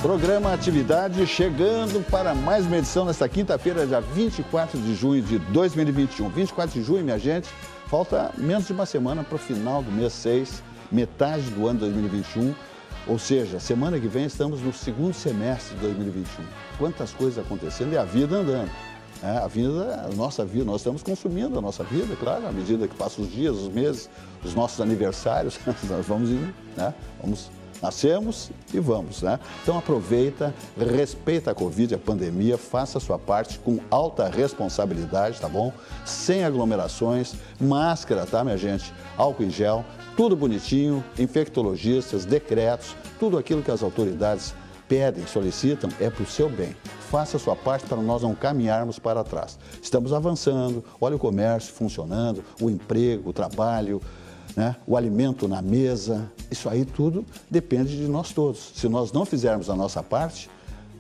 Programa Atividade chegando para mais uma edição nesta quinta-feira, dia 24 de junho de 2021. 24 de junho, minha gente, falta menos de uma semana para o final do mês 6, metade do ano 2021. Ou seja, semana que vem estamos no segundo semestre de 2021. Quantas coisas acontecendo e a vida andando. A nossa vida, nós estamos consumindo a nossa vida, claro, à medida que passam os dias, os meses, os nossos aniversários, nós vamos indo, né? Nascemos e vamos, né? Então aproveita, respeita a Covid, a pandemia, faça a sua parte com alta responsabilidade, tá bom? Sem aglomerações, máscara, tá, minha gente? Álcool em gel, tudo bonitinho, infectologistas, decretos, tudo aquilo que as autoridades pedem, solicitam, é para o seu bem. Faça a sua parte para nós não caminharmos para trás. Estamos avançando, olha o comércio funcionando, o emprego, o trabalho, né? O alimento na mesa, isso aí tudo depende de nós todos. Se nós não fizermos a nossa parte,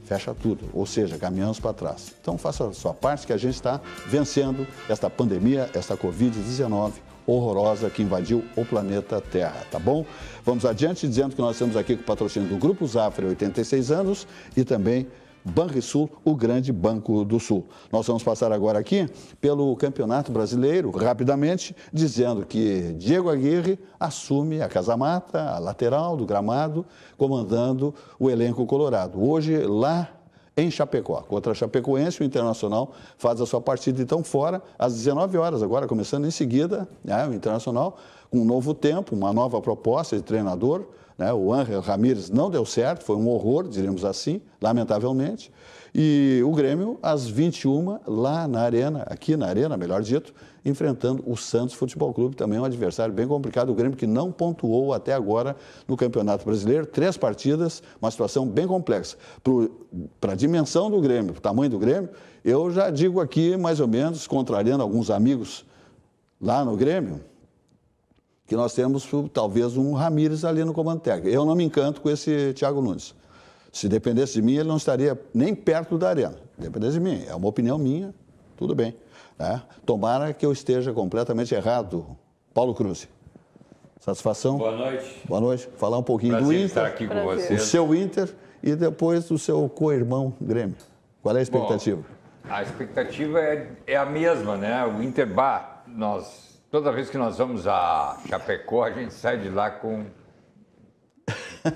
fecha tudo, ou seja, caminhamos para trás. Então faça a sua parte que a gente está vencendo esta pandemia, esta Covid-19 horrorosa que invadiu o planeta Terra, tá bom? Vamos adiante dizendo que nós estamos aqui com o patrocínio do Grupo Zafra, 86 anos, e também Banrisul, o grande banco do Sul. Nós vamos passar agora aqui pelo Campeonato Brasileiro, rapidamente, dizendo que Diego Aguirre assume a casa-mata, a lateral do gramado, comandando o elenco colorado. Hoje, lá em Chapecó, contra a Chapecoense, o Internacional faz a sua partida, então, fora, às 19 horas, agora, começando em seguida, né, o Internacional, com um novo tempo, uma nova proposta de treinador, né, o Ángel Ramírez não deu certo, foi um horror, diríamos assim, lamentavelmente, e o Grêmio, às 21, lá na Arena, aqui na Arena, melhor dito, enfrentando o Santos Futebol Clube, também um adversário bem complicado, o Grêmio que não pontuou até agora no Campeonato Brasileiro, 3 partidas, uma situação bem complexa. Para a dimensão do Grêmio, para o tamanho do Grêmio, eu já digo aqui, mais ou menos, contrariando alguns amigos lá no Grêmio, que nós temos talvez um Ramírez ali no comando técnico. Eu não me encanto com esse Thiago Nunes. Se dependesse de mim, ele não estaria nem perto da Arena. Dependesse de mim, é uma opinião minha, tudo bem. Né? Tomara que eu esteja completamente errado. Paulo Cruz. Satisfação? Boa noite. Boa noite. Falar um pouquinho do Inter. Estar aqui com vocês. O seu Inter e depois o seu co-irmão Grêmio. Qual é a expectativa? Bom, a expectativa é a mesma, né? O Inter, toda vez que nós vamos a Chapecó, a gente sai de lá com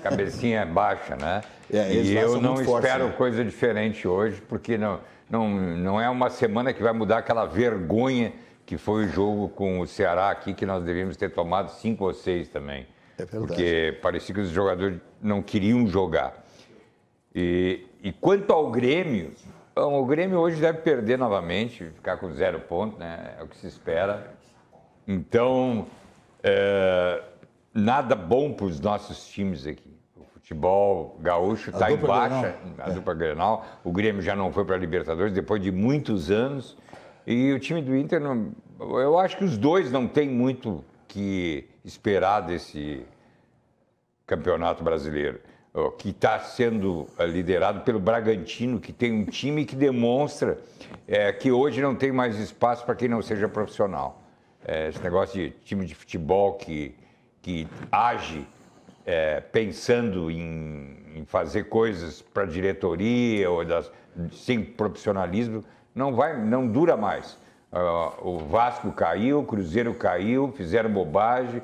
cabecinha baixa, né? E eu não espero coisa diferente hoje, porque não é uma semana que vai mudar aquela vergonha que foi o jogo com o Ceará aqui, que nós devíamos ter tomado 5 ou 6 também. É verdade. Porque parecia que os jogadores não queriam jogar. E quanto ao Grêmio, o Grêmio hoje deve perder novamente, ficar com 0 pontos, né? É o que se espera. Então, nada bom para os nossos times aqui. O futebol gaúcho está em baixa, a dupla Grenal. O Grêmio já não foi para a Libertadores depois de muitos anos. E o time do Inter, eu acho que os dois não têm muito que esperar desse Campeonato Brasileiro, que está sendo liderado pelo Bragantino, que tem um time que demonstra que hoje não tem mais espaço para quem não seja profissional. Esse negócio de time de futebol que age pensando em fazer coisas para a diretoria ou sem profissionalismo, não dura mais. O Vasco caiu, o Cruzeiro caiu, fizeram bobagem,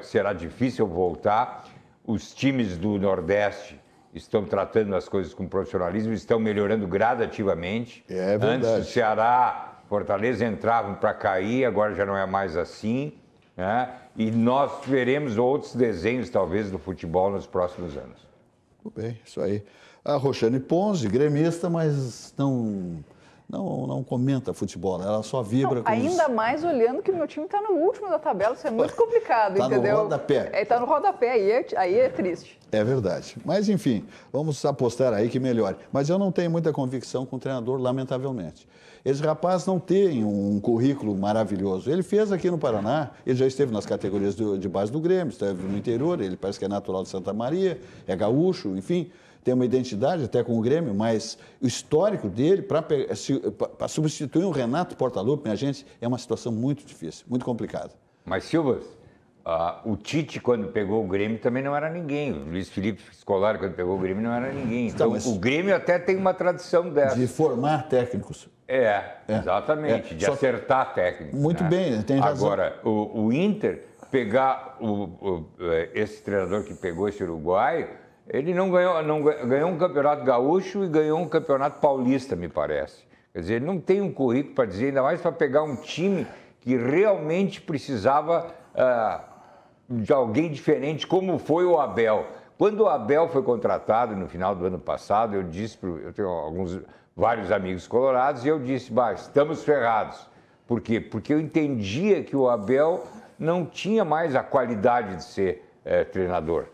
será difícil voltar. Os times do Nordeste estão tratando as coisas com profissionalismo, estão melhorando gradativamente. É verdade. Antes o Ceará, Fortaleza entravam para cair, agora já não é mais assim, né? E nós veremos outros desenhos, talvez, do futebol nos próximos anos. Tudo bem, isso aí. A Roxane Ponzi, gremista, mas não comenta futebol, né? Ela só vibra com ainda mais olhando que o meu time está no último da tabela, isso é muito complicado, entendeu? Está no rodapé. Está no rodapé, aí é triste. É verdade. Mas, enfim, vamos apostar aí que melhore. Mas eu não tenho muita convicção com o treinador, lamentavelmente. Esse rapaz não tem um currículo maravilhoso. Ele fez aqui no Paraná, ele já esteve nas categorias de base do Grêmio, esteve no interior, ele parece que é natural de Santa Maria, é gaúcho, enfim, tem uma identidade até com o Grêmio, mas o histórico dele, para substituir um Renato Portaluppi, minha gente, é uma situação muito difícil, muito complicada. Mas, Silvas, O Tite, quando pegou o Grêmio, também não era ninguém. O Luiz Felipe Scolari, quando pegou o Grêmio, não era ninguém. Então, o Grêmio até tem uma tradição dessa. De formar técnicos. Exatamente. De acertar técnicos. Muito bem, tem razão. Agora, o Inter, pegar esse treinador que pegou esse uruguaio, ele não ganhou um campeonato gaúcho e ganhou um campeonato paulista, me parece. Quer dizer, ele não tem um currículo para dizer, ainda mais para pegar um time que realmente precisava de alguém diferente, como foi o Abel. Quando o Abel foi contratado no final do ano passado, eu tenho vários amigos colorados, e eu disse, estamos ferrados. Por quê? Porque eu entendia que o Abel não tinha mais a qualidade de ser treinador.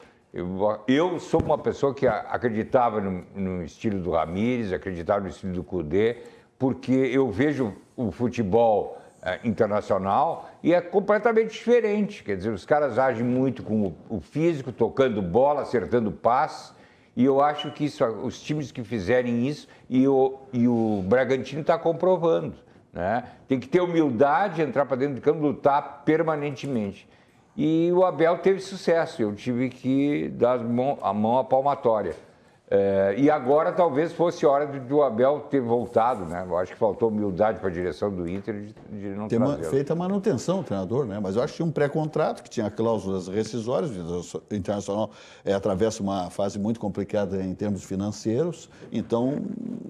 Eu sou uma pessoa que acreditava no estilo do Ramírez, acreditava no estilo do Kudê, porque eu vejo o futebol internacional e é completamente diferente. Quer dizer, os caras agem muito com o físico, tocando bola, acertando passes, e eu acho que os times que fizerem isso, e o Bragantino está comprovando, né? Tem que ter humildade, entrar para dentro do campo, lutar permanentemente. E o Abel teve sucesso, eu tive que dar a mão à palmatória. E agora talvez fosse hora do Abel ter voltado, né? Eu acho que faltou humildade para a direção do Inter de não ter feito a manutenção do treinador, né? Mas eu acho que tinha um pré-contrato, que tinha cláusulas rescisórias, o Internacional atravessa uma fase muito complicada em termos financeiros, então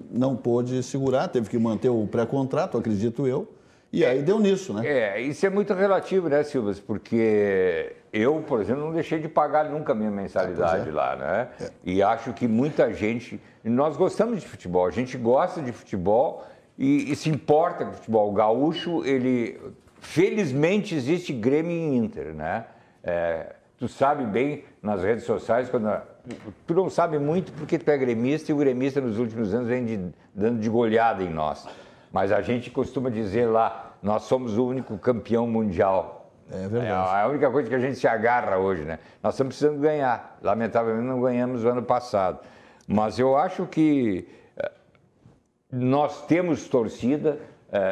não pôde segurar, teve que manter o pré-contrato, acredito eu, e aí deu nisso, né? Isso é muito relativo, né, Silvas? Porque eu, por exemplo, não deixei de pagar nunca a minha mensalidade lá, né? E acho que muita gente... Nós gostamos de futebol, a gente gosta de futebol e se importa com o futebol. O gaúcho, felizmente, existe Grêmio e Inter, né? Tu sabe bem, nas redes sociais, tu não sabe muito porque tu é gremista e o gremista, nos últimos anos, vem dando de goleada em nós. Mas a gente costuma dizer lá, nós somos o único campeão mundial. É verdade. É a única coisa que a gente se agarra hoje, né? Nós estamos precisando ganhar. Lamentavelmente não ganhamos o ano passado. Mas eu acho que nós temos torcida,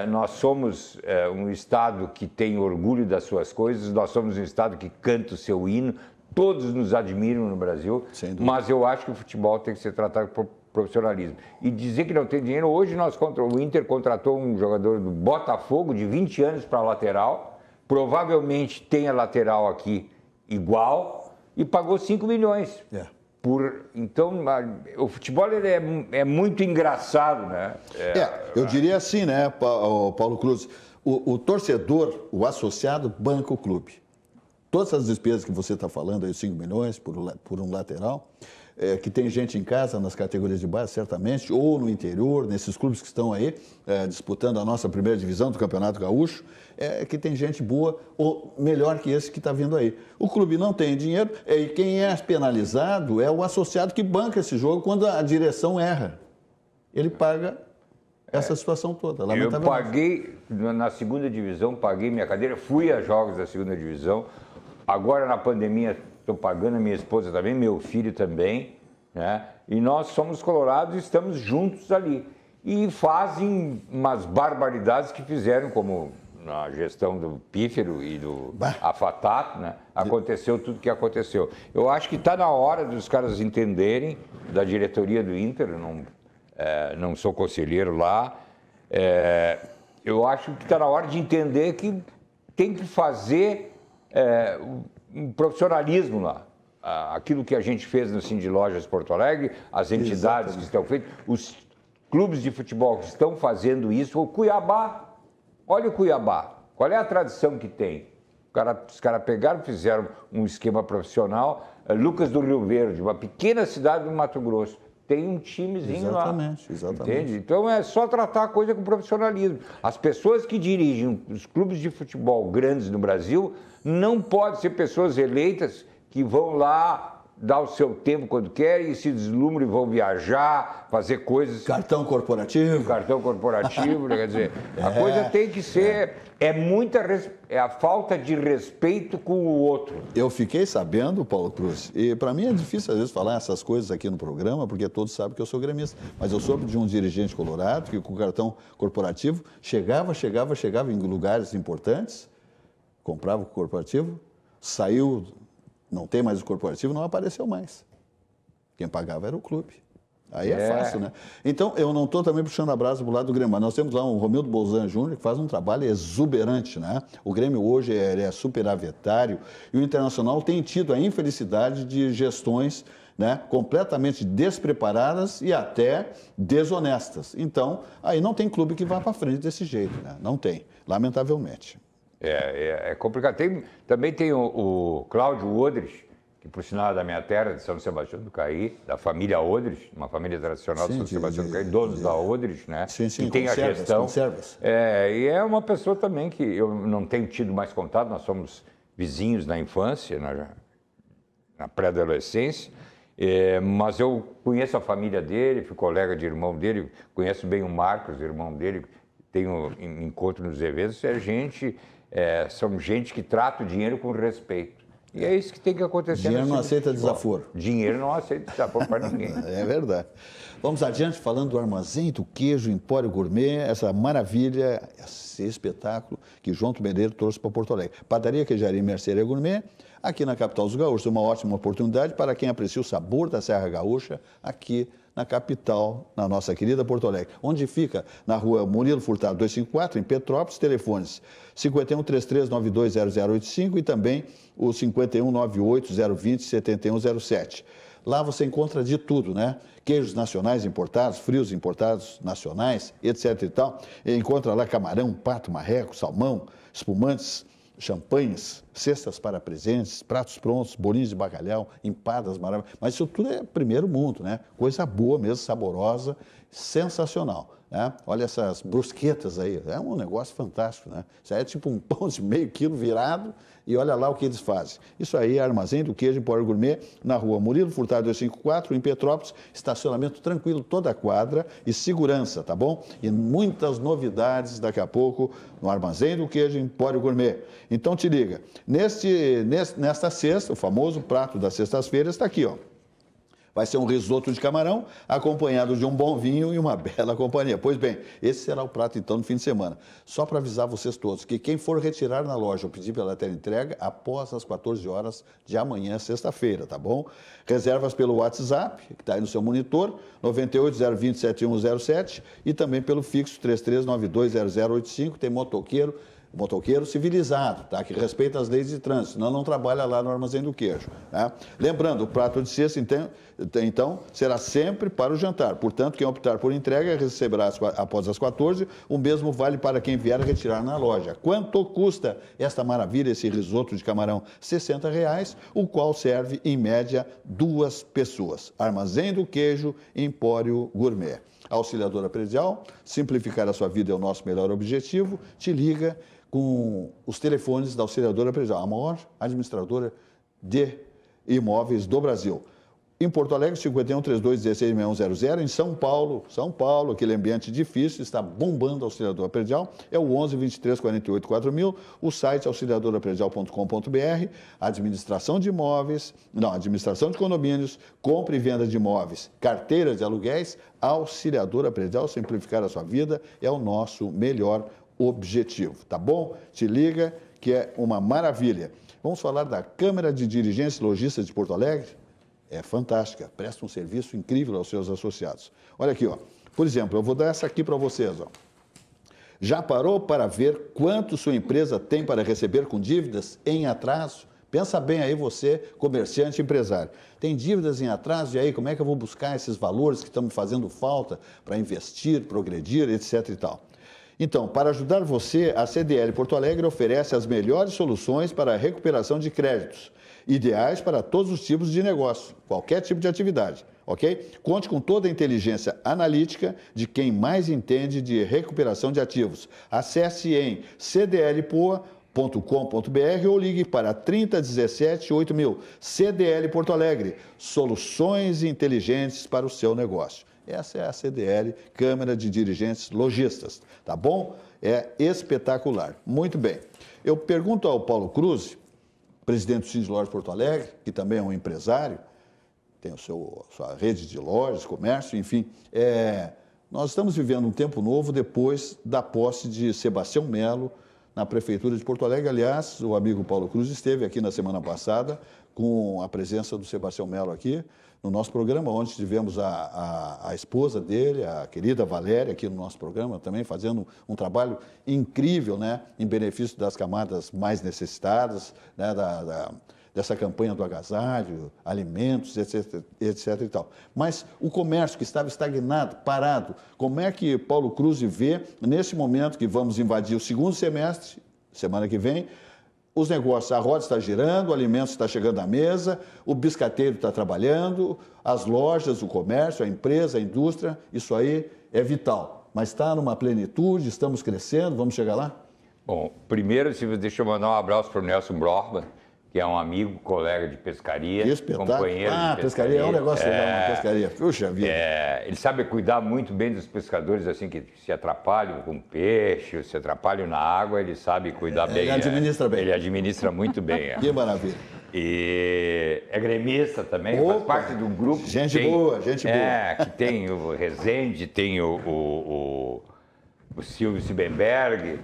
nós somos um estado que tem orgulho das suas coisas, nós somos um estado que canta o seu hino, todos nos admiram no Brasil, mas eu acho que o futebol tem que ser tratado por profissionalismo. E dizer que não tem dinheiro, hoje o Inter contratou um jogador do Botafogo de 20 anos para a lateral, provavelmente tem a lateral aqui igual e pagou 5 milhões. Então, o futebol é muito engraçado, né? Eu diria assim, né, Paulo Cruz, o torcedor, o associado, banca o clube. Todas as despesas que você está falando, aí, 5 milhões por um lateral, que tem gente em casa nas categorias de base, certamente, ou no interior, nesses clubes que estão aí disputando a nossa primeira divisão do Campeonato Gaúcho, que tem gente boa ou melhor que esse que está vindo aí. O clube não tem dinheiro e quem é penalizado é o associado que banca esse jogo quando a direção erra. Ele paga essa situação toda, lamentavelmente. Eu paguei, na segunda divisão, paguei minha cadeira, fui a jogos da segunda divisão. Agora, na pandemia, estou pagando, a minha esposa também, meu filho também, né? E nós somos colorados e estamos juntos ali. E fazem umas barbaridades que fizeram, como na gestão do Pífero e do Afatato, né? Aconteceu tudo o que aconteceu. Eu acho que está na hora dos caras entenderem, da diretoria do Inter, não sou conselheiro lá, eu acho que está na hora de entender que tem que fazer um profissionalismo lá. Aquilo que a gente fez no Cindy Lojas Porto Alegre, as entidades que estão feitas, os clubes de futebol que estão fazendo isso, o Cuiabá, olha o Cuiabá, qual é a tradição que tem? Os caras pegaram, fizeram um esquema profissional, Lucas do Rio Verde, uma pequena cidade do Mato Grosso, tem um timezinho exatamente. Entende? Então é só tratar a coisa com profissionalismo. As pessoas que dirigem os clubes de futebol grandes no Brasil não podem ser pessoas eleitas que vão lá dar o seu tempo quando querem e se deslumbram e vão viajar, fazer coisas... Cartão corporativo, quer dizer, a coisa tem que ser... É a falta de respeito com o outro. Eu fiquei sabendo, Paulo Cruz, e para mim é difícil às vezes falar essas coisas aqui no programa, porque todos sabem que eu sou gremista, mas eu soube de um dirigente colorado que com o cartão corporativo chegava em lugares importantes, comprava o corporativo, saiu, não tem mais o corporativo, não apareceu mais. Quem pagava era o clube. Aí é fácil, né? Então, eu não estou também puxando a brasa para o lado do Grêmio, mas nós temos lá um Romildo Bolzan Júnior que faz um trabalho exuberante, né? O Grêmio hoje é superavetário e o Internacional tem tido a infelicidade de gestões, né, completamente despreparadas e até desonestas. Então, aí não tem clube que vá para frente desse jeito, né? Não tem, lamentavelmente. É complicado. Também tem o Cláudio Odrich, que por sinal é da minha terra, de São Sebastião do Caí, da família Odrich, uma família tradicional de São Sebastião do Caí, donos da Odrich, né? Sim, que tem a gestão. Conservas. E é uma pessoa também que eu não tenho tido mais contato, nós somos vizinhos na infância, na pré-adolescência, mas eu conheço a família dele, fui colega de irmão dele, conheço bem o Marcos, irmão dele, tenho encontro nos eventos, somos gente que trata o dinheiro com respeito. E é isso que tem que acontecer. Dinheiro não aceita desaforo. Dinheiro não aceita desaforo para ninguém. É verdade. Vamos adiante falando do Armazém do Queijo Empório Gourmet, essa maravilha, esse espetáculo que João Tumedeiro trouxe para Porto Alegre. Padaria, Queijaria e Mercearia Gourmet, aqui na capital dos gaúchos, uma ótima oportunidade para quem aprecia o sabor da Serra Gaúcha aqui na capital, na nossa querida Porto Alegre. Onde fica? Na rua Murilo Furtado 254, em Petrópolis, telefones 5133920085 e também o 5198-020-7107. Lá você encontra de tudo, né? Queijos nacionais importados, frios importados nacionais, etc e tal. E encontra lá camarão, pato, marreco, salmão, espumantes, champanhes, cestas para presentes, pratos prontos, bolinhos de bacalhau, empadas maravilhosas. Mas isso tudo é primeiro mundo, né? Coisa boa mesmo, saborosa, sensacional. Né? Olha essas brusquetas aí, é um negócio fantástico, né? Isso aí é tipo um pão de meio quilo virado e olha lá o que eles fazem. Isso aí é Armazém do Queijo Empório Gourmet, na rua Murilo Furtado 254, em Petrópolis, estacionamento tranquilo, toda a quadra e segurança, tá bom? E muitas novidades daqui a pouco no Armazém do Queijo Empório Gourmet. Então te liga, nesta sexta, o famoso prato das sextas-feiras está aqui, ó. Vai ser um risoto de camarão, acompanhado de um bom vinho e uma bela companhia. Pois bem, esse será o prato, então, no fim de semana. Só para avisar vocês todos que quem for retirar na loja ou pedir pela teleentrega, após as 14 horas de amanhã, sexta-feira, tá bom? Reservas pelo WhatsApp, que está aí no seu monitor, 980207107, e também pelo fixo 33920085, tem motoqueiro civilizado, tá? Que respeita as leis de trânsito, senão não trabalha lá no Armazém do Queijo. Tá? Lembrando, o prato de sexta, então, será sempre para o jantar. Portanto, quem optar por entrega receberá após as 14, o mesmo vale para quem vier retirar na loja. Quanto custa esta maravilha, esse risoto de camarão? R$ 60,00, o qual serve, em média, 2 pessoas. Armazém do Queijo Empório Gourmet. Auxiliadora Predial, simplificar a sua vida é o nosso melhor objetivo. Te liga com os telefones da Auxiliadora Predial, a maior administradora de imóveis do Brasil. Em Porto Alegre, 51-32-16-6100. Em São Paulo, aquele ambiente difícil, está bombando a Auxiliadora Predial. É o 11-23-48-4000. O site auxiliadorapredial.com.br. Administração de imóveis, administração de condomínios, compra e venda de imóveis, carteiras de aluguéis. Auxiliadora Predial, simplificar a sua vida é o nosso melhor objetivo, tá bom? Te liga, que é uma maravilha. Vamos falar da Câmara de Dirigentes Lojistas de Porto Alegre? É fantástica, presta um serviço incrível aos seus associados. Olha aqui, ó. Por exemplo, eu vou dar essa aqui para vocês, ó. Já parou para ver quanto sua empresa tem para receber com dívidas em atraso? Pensa bem aí você, comerciante, empresário. Tem dívidas em atraso e aí como é que eu vou buscar esses valores que estão me fazendo falta para investir, progredir, etc e tal? Então, para ajudar você, a CDL Porto Alegre oferece as melhores soluções para a recuperação de créditos, ideais para todos os tipos de negócio, qualquer tipo de atividade, ok? Conte com toda a inteligência analítica de quem mais entende de recuperação de ativos. Acesse em cdlpoa.com.br ou ligue para 3017-8000. CDL Porto Alegre, soluções inteligentes para o seu negócio. Essa é a CDL, Câmara de Dirigentes Lojistas, tá bom? É espetacular. Muito bem. Eu pergunto ao Paulo Cruz, presidente do Cindy Lojas Porto Alegre, que também é um empresário, tem sua rede de lojas, comércio, enfim. Nós estamos vivendo um tempo novo depois da posse de Sebastião Melo na Prefeitura de Porto Alegre. Aliás, o amigo Paulo Cruz esteve aqui na semana passada com a presença do Sebastião Melo aqui no nosso programa, onde tivemos a esposa dele, a querida Valéria, aqui no nosso programa também, fazendo um trabalho incrível, né, em benefício das camadas mais necessitadas, né, dessa campanha do agasalho, alimentos, etc. e tal. Mas o comércio que estava estagnado, parado, como é que Paulo Cruz vê, nesse momento que vamos invadir o segundo semestre, semana que vem, os negócios, a roda está girando, o alimento está chegando à mesa, o biscateiro está trabalhando, as lojas, o comércio, a empresa, a indústria, isso aí é vital. Mas está numa plenitude, estamos crescendo, vamos chegar lá? Bom, primeiro, deixa eu mandar um abraço para o Nelson Brochman, que é um amigo, colega de pescaria, companheiro de pescaria. Pescaria é um negócio legal, uma pescaria. Puxa vida. Ele sabe cuidar muito bem dos pescadores, assim, que se atrapalham com peixe, se atrapalham na água, ele sabe cuidar bem. Ele administra bem. Ele administra muito bem. Que maravilha. E é gremista também, faz parte do grupo. Gente boa. Que tem o Rezende, tem o Silvio Siebenberg.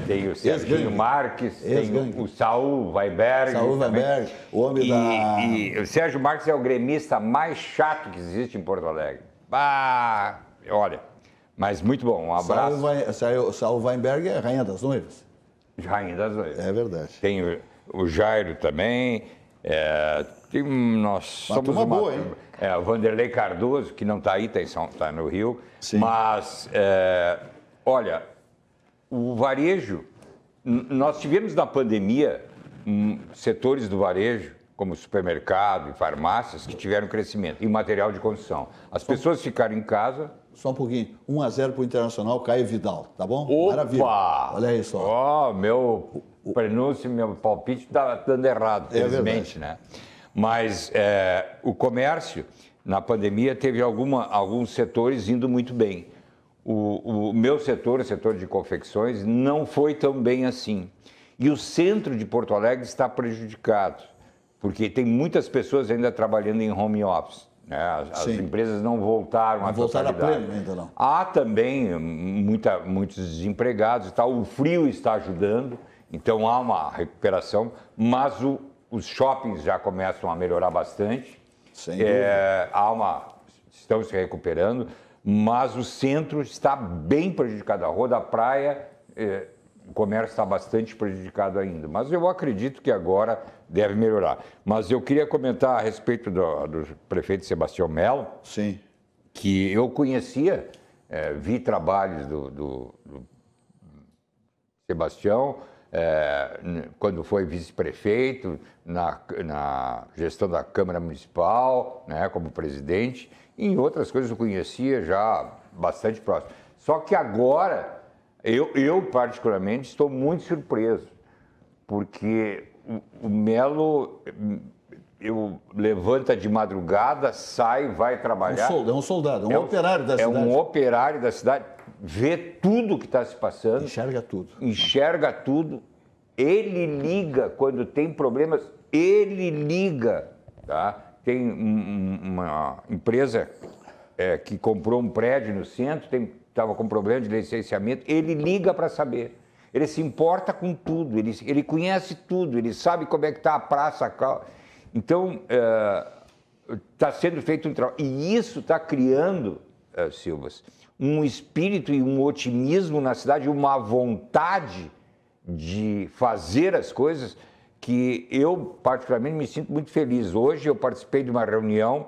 Tem o Serginho Marques, tem o Saul Weinberg. O homem e o Sérgio Marques é o gremista mais chato que existe em Porto Alegre. Olha, mas muito bom, um abraço. Saul Weinberg é Rainha das Noivas. Rainha das Noivas. É verdade. Tem o Jairo também. Nós somos uma boa, hein? O Vanderlei Cardoso, que não está aí, está no Rio. Sim. Mas, olha, o varejo, nós tivemos na pandemia setores do varejo, como supermercado e farmácias, que tiveram crescimento, e material de construção. As pessoas ficaram em casa. Só um pouquinho. 1-0 para o Internacional, Caio Vidal, tá bom? Opa! Maravilha. Olha aí só. Meu prenúncio, meu palpite está dando errado, felizmente, né? Mas o comércio, na pandemia, teve alguns setores indo muito bem. O meu setor, o setor de confecções, não foi tão bem assim. E o centro de Porto Alegre está prejudicado, porque tem muitas pessoas ainda trabalhando em home office. Né? As empresas não voltaram à totalidade. Voltaram a pleno ainda não. Há também muitos desempregados e tal. O frio está ajudando, então há uma recuperação, mas os shoppings já começam a melhorar bastante. Sem dúvida. Estão se recuperando, mas o centro está bem prejudicado. A Rua da Praia, o comércio está bastante prejudicado ainda. Mas eu acredito que agora deve melhorar. Mas eu queria comentar a respeito do prefeito Sebastião Melo. Sim. Que eu conhecia, vi trabalhos do Sebastião, quando foi vice-prefeito, na gestão da Câmara Municipal, né, como presidente, e em outras coisas eu conhecia já bastante próximo. Só que agora, eu particularmente estou muito surpreso, porque o Melo levanta de madrugada, sai, vai trabalhar. É um soldado, um operário da cidade. É um operário da cidade, vê tudo que está se passando. Enxerga tudo. Ele liga quando tem problemas, ele liga. Tá? Tem uma empresa que comprou um prédio no centro, estava com problema de licenciamento, ele liga para saber. Ele se importa com tudo, ele conhece tudo, ele sabe como é que está a praça. Então, está sendo feito um trabalho. E isso está criando, Silvas, um espírito e um otimismo na cidade, uma vontade de fazer as coisas que eu, particularmente, me sinto muito feliz. Hoje eu participei de uma reunião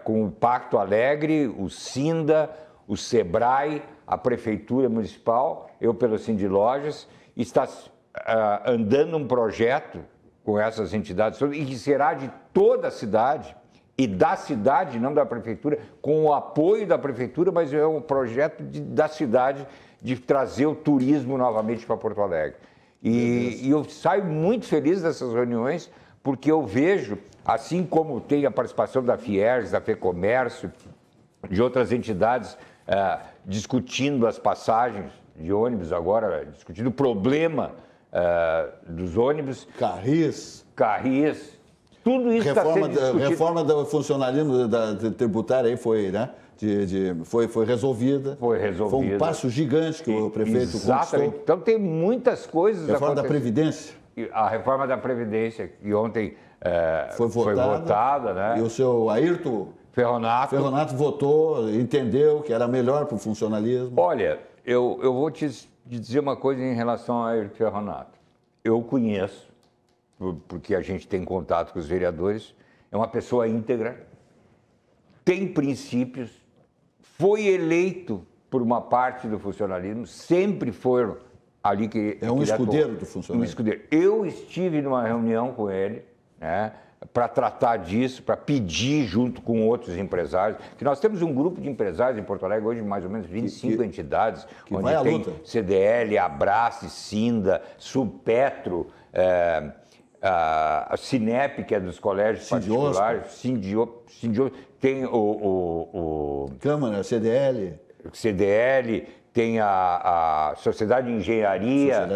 com o Pacto Alegre, o Sinda, o Sebrae, a Prefeitura Municipal, eu pelo Sindilojas, está andando um projeto com essas entidades todas, e que será de toda a cidade, e da cidade, não da Prefeitura, com o apoio da Prefeitura, mas é um projeto da cidade de trazer o turismo novamente para Porto Alegre. E eu saio muito feliz dessas reuniões, porque eu vejo, assim como tem a participação da Fiergs, da FEComércio, de outras entidades, discutindo as passagens de ônibus agora, discutindo o problema dos ônibus. Carris, tudo isso está sendo discutido. Reforma do funcionalismo tributário aí foi, né? Foi resolvida. Foi resolvida. Foi um passo gigante que o prefeito Exatamente. conquistou. Então tem muitas coisas Reforma da Previdência. A reforma da Previdência, que ontem foi votada, né? E o seu Ayrton Ferronato votou, entendeu que era melhor para o funcionalismo. Olha, eu vou te dizer uma coisa em relação ao Ayrton Ferronato. Eu conheço, porque a gente tem contato com os vereadores, é uma pessoa íntegra, tem princípios, foi eleito por uma parte do funcionalismo, sempre foram ali que... É um escudeiro do funcionalismo. Um escudeiro. Eu estive numa reunião com ele, né, para tratar disso, para pedir junto com outros empresários, que nós temos um grupo de empresários em Porto Alegre hoje, mais ou menos 25 entidades, onde tem CDL, Abrace, Sinda, Subpetro, a Cinep, que é dos colégios particulares, Sindiosp, tem o Câmara, CDL, tem a Sociedade de Engenharia.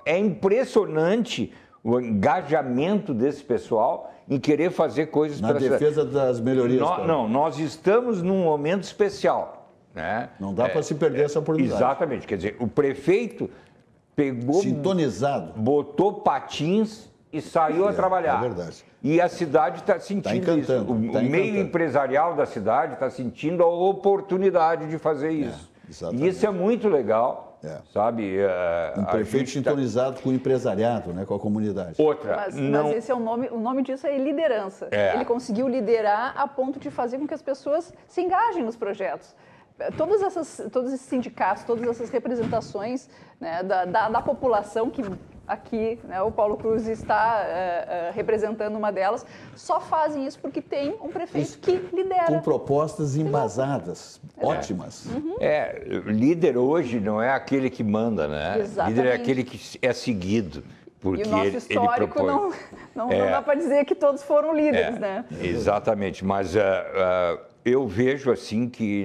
É impressionante o engajamento desse pessoal em querer fazer coisas na defesa das melhorias. Nós estamos num momento especial, né? Não dá para se perder essa oportunidade. Exatamente, quer dizer, o prefeito pegou, sintonizado, botou patins e saiu a trabalhar. É verdade. E a cidade está sentindo isso. O meio empresarial da cidade está sentindo a oportunidade de fazer isso. E isso é muito legal. Sabe? Um prefeito sintonizado com o empresariado, né, com a comunidade. Mas esse é o nome disso é liderança. Ele conseguiu liderar a ponto de fazer com que as pessoas se engajem nos projetos. Todos esses sindicatos, todas essas representações, né, da população que aqui, né, o Paulo Cruz está representando uma delas, só fazem isso porque tem um prefeito que lidera. Com propostas embasadas, ótimas. Líder hoje não é aquele que manda, né? Exatamente. Líder é aquele que é seguido. Porque e o nosso histórico não dá para dizer que todos foram líderes, né? Exatamente, mas eu vejo assim que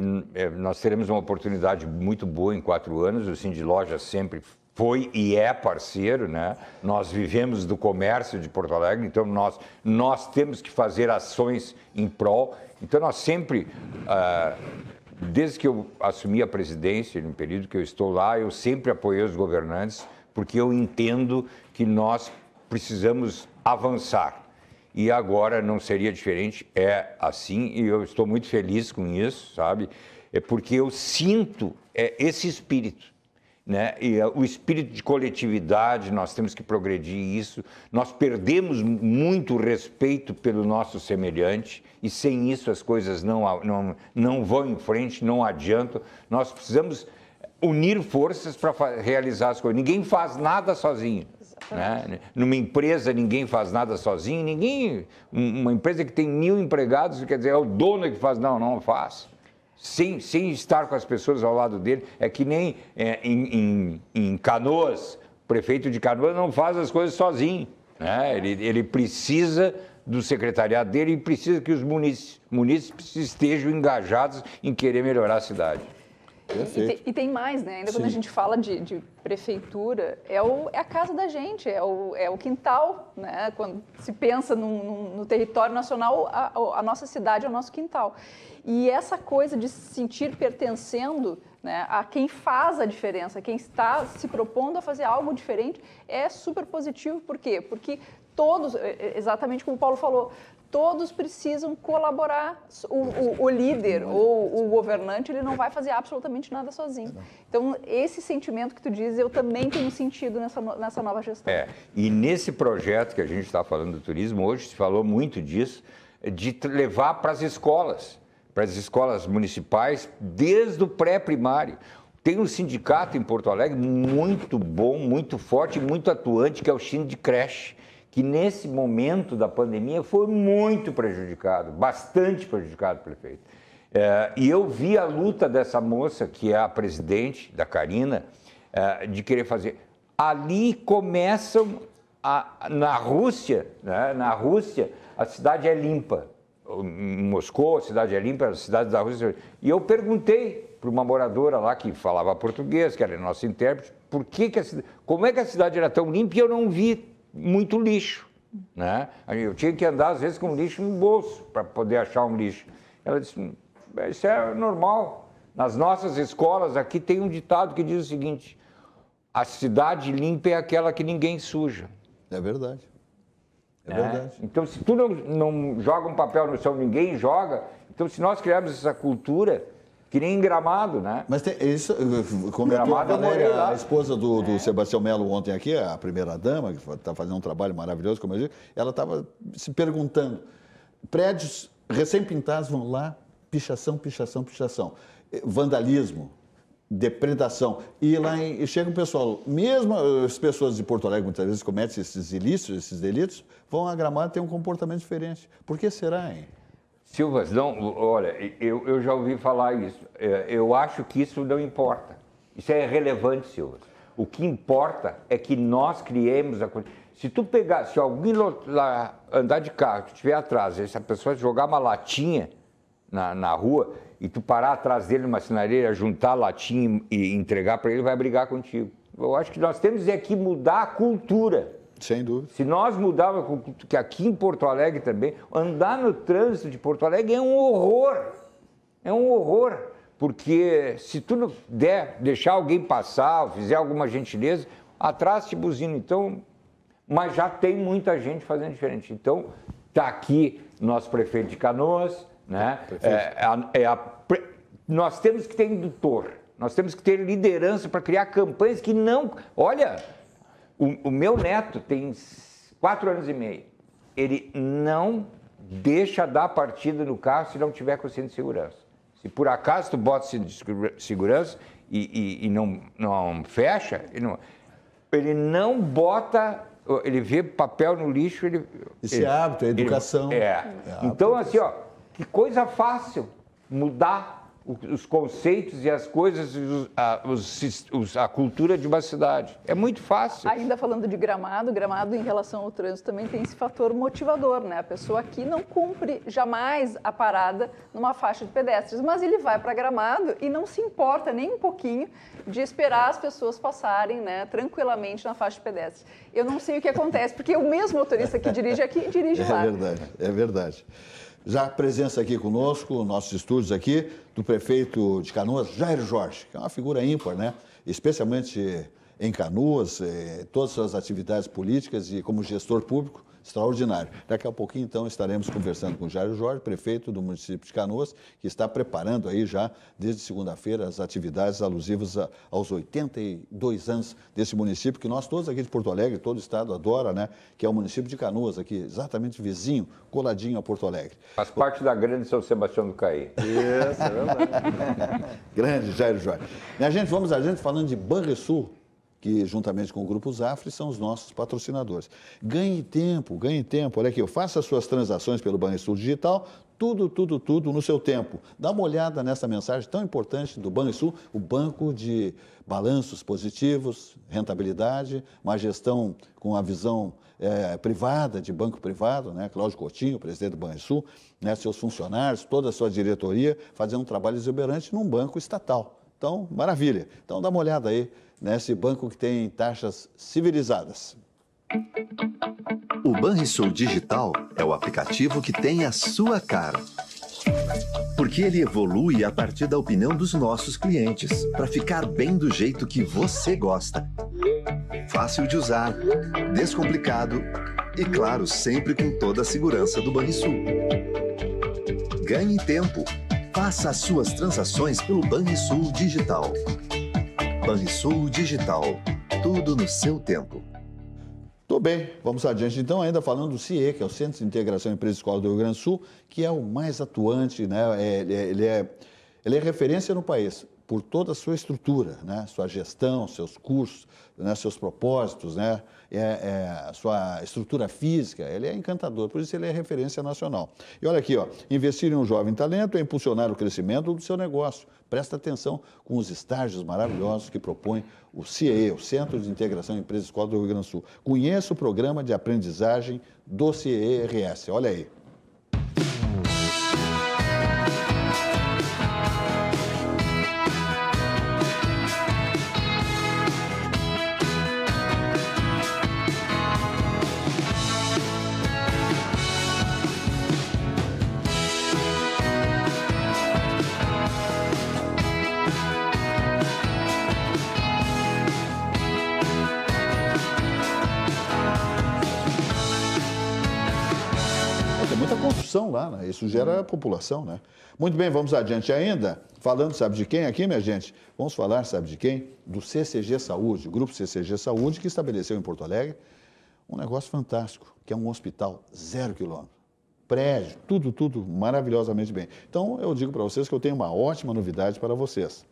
nós teremos uma oportunidade muito boa em 4 anos, o Sindiloja sempre foi e é parceiro, né? Nós vivemos do comércio de Porto Alegre, então nós temos que fazer ações em prol. Então nós sempre, desde que eu assumi a presidência, no período que eu estou lá, eu sempre apoiei os governantes, porque eu entendo que nós precisamos avançar. E agora não seria diferente, é assim, e eu estou muito feliz com isso, sabe? É porque eu sinto esse espírito, né? E o espírito de coletividade, nós temos que progredir isso. Nós perdemos muito respeito pelo nosso semelhante, e sem isso as coisas não vão em frente, não adiantam. Nós precisamos unir forças para realizar as coisas. Ninguém faz nada sozinho. Né? Numa empresa, ninguém faz nada sozinho. Uma empresa que tem 1000 empregados, quer dizer, é o dono que faz. Não faz. Sem estar com as pessoas ao lado dele. É que nem em Canoas, o prefeito de Canoas não faz as coisas sozinho. Né? Ele precisa do secretariado dele e precisa que os munícipes estejam engajados em querer melhorar a cidade. E tem mais, né? Ainda quando a gente fala de prefeitura, é a casa da gente, é o quintal, né? Quando se pensa no território nacional, a nossa cidade é o nosso quintal. E essa coisa de se sentir pertencendo, né, a quem faz a diferença, quem está se propondo a fazer algo diferente, é super positivo. Por quê? Porque todos, exatamente como o Paulo falou, todos precisam colaborar. O líder ou o governante, ele não vai fazer absolutamente nada sozinho. Então, esse sentimento que tu diz, eu também tenho sentido nessa nova gestão. E nesse projeto que a gente está falando do turismo, hoje se falou muito disso, de levar para as escolas municipais, desde o pré-primário. Tem um sindicato em Porto Alegre muito bom, muito forte, muito atuante, que é o Sindicreche, que nesse momento da pandemia foi muito prejudicado, bastante prejudicado, prefeito. E eu vi a luta dessa moça, que é a presidente, da Karina, de querer fazer. Ali começam, na Rússia, né? Na Rússia, a cidade é limpa. Em Moscou, a cidade é limpa, a cidade da Rússia. E eu perguntei para uma moradora lá que falava português, que era nossa intérprete, como é que a cidade era tão limpa e eu não vi muito lixo, né? Eu tinha que andar, às vezes, com lixo no bolso para poder achar um lixo. Ela disse, Isso é normal. Nas nossas escolas aqui tem um ditado que diz o seguinte: a cidade limpa é aquela que ninguém suja. É verdade. É verdade. Então, se tu não joga um papel no chão, ninguém joga. Então, se nós criarmos essa cultura, que nem em Gramado, né? Mas tem, isso, comentou Gramado, a Valéria, a esposa do Sebastião Melo ontem aqui, a primeira-dama, que está fazendo um trabalho maravilhoso, como eu disse, ela estava se perguntando, prédios recém-pintados vão lá, pichação, pichação, pichação, vandalismo, depredação. E lá chega um pessoal, mesmo as pessoas de Porto Alegre muitas vezes cometem esses ilícitos, esses delitos, vão a Gramado e têm um comportamento diferente. Por que será, hein? Silvas, não, olha, eu já ouvi falar isso. Eu acho que isso não importa. Isso é irrelevante, Silvas. O que importa é que nós criemos a coisa. Se tu pegar, se alguém lá andar de carro, tu estiver atrás, e essa pessoa jogar uma latinha na rua e tu parar atrás dele numa sinaleira, juntar a latinha e entregar para ele, vai brigar contigo. Eu acho que nós temos que mudar a cultura. Sem dúvida. Se nós mudarmos, que aqui em Porto Alegre também, andar no trânsito de Porto Alegre é um horror. É um horror. Porque se tu não deixar alguém passar, ou fizer alguma gentileza, atrás te buzina. Então, mas já tem muita gente fazendo diferente. Então, está aqui nosso prefeito de Canoas, né? Nós temos que ter indutor, nós temos que ter liderança para criar campanhas que não... Olha... O meu neto tem 4 anos e meio. Ele não deixa dar partida no carro se não tiver com cinto de segurança. Se por acaso tu bota cinto de segurança e não fecha, ele não bota, ele vê papel no lixo. Esse é hábito, é educação. Então, assim, ó, que coisa fácil mudar os conceitos e as coisas, a cultura de uma cidade. É muito fácil. Ainda falando de Gramado em relação ao trânsito também tem esse fator motivador, né? A pessoa aqui não cumpre jamais a parada numa faixa de pedestres, mas ele vai para Gramado e não se importa nem um pouquinho de esperar as pessoas passarem, né, tranquilamente na faixa de pedestres. Eu não sei o que acontece, porque o mesmo motorista que dirige aqui, dirige lá. É verdade, é verdade. Já a presença aqui conosco, nossos estúdios aqui, do prefeito de Canoas, Jair Jorge, que é uma figura ímpar, né? Especialmente em Canoas, todas as suas atividades políticas e como gestor público, extraordinário. Daqui a pouquinho, então, estaremos conversando com o Jair Jorge, prefeito do município de Canoas, que está preparando aí já, desde segunda-feira, as atividades alusivas aos 82 anos desse município, que nós todos aqui de Porto Alegre, todo o estado adora, né? Que é o município de Canoas, aqui, exatamente vizinho, coladinho a Porto Alegre. Faz parte da grande São Sebastião do Caí. Isso, é verdade. Grande Jair Jorge. Minha gente, vamos adiante falando de Banrisul, que juntamente com o Grupo Zafre são os nossos patrocinadores. Ganhe tempo, olha aqui, faça suas transações pelo Banrisul Digital, tudo no seu tempo. Dá uma olhada nessa mensagem tão importante do Banrisul, o banco de balanços positivos, rentabilidade, uma gestão com a visão privada, de banco privado, né? Cláudio Coutinho, presidente do Banrisul, né? Seus funcionários, toda a sua diretoria, fazendo um trabalho exuberante num banco estatal. Então, maravilha. Então, dá uma olhada aí nesse banco que tem taxas civilizadas. O Banrisul Digital é o aplicativo que tem a sua cara. Porque ele evolui a partir da opinião dos nossos clientes, para ficar bem do jeito que você gosta. Fácil de usar, descomplicado e, claro, sempre com toda a segurança do Banrisul. Ganhe tempo. Faça as suas transações pelo Banrisul Digital. Banrisul Digital. Tudo no seu tempo. Tudo bem, vamos adiante. Então, ainda falando do CIE, que é o Centro de Integração Empresa e Escola do Rio Grande do Sul, que é o mais atuante, né? Ele é referência no país por toda a sua estrutura, né? Sua gestão, seus cursos, né? Seus propósitos, né? A sua estrutura física, ele é encantador, por isso ele é referência nacional. E olha aqui, ó, investir em um jovem talento é impulsionar o crescimento do seu negócio. Presta atenção com os estágios maravilhosos que propõe o CIE, o Centro de Integração Empresa e Escola do Rio Grande do Sul. Conheça o programa de aprendizagem do CIE-RS. Olha aí. produção lá, né? Isso gera população, né? Muito bem, vamos adiante ainda. Falando, sabe de quem aqui, minha gente? Vamos falar, sabe de quem? Do CCG Saúde, o Grupo CCG Saúde, que estabeleceu em Porto Alegre um negócio fantástico, que é um hospital 0 quilômetro. Prédio, tudo maravilhosamente bem. Então, eu digo para vocês que eu tenho uma ótima novidade para vocês.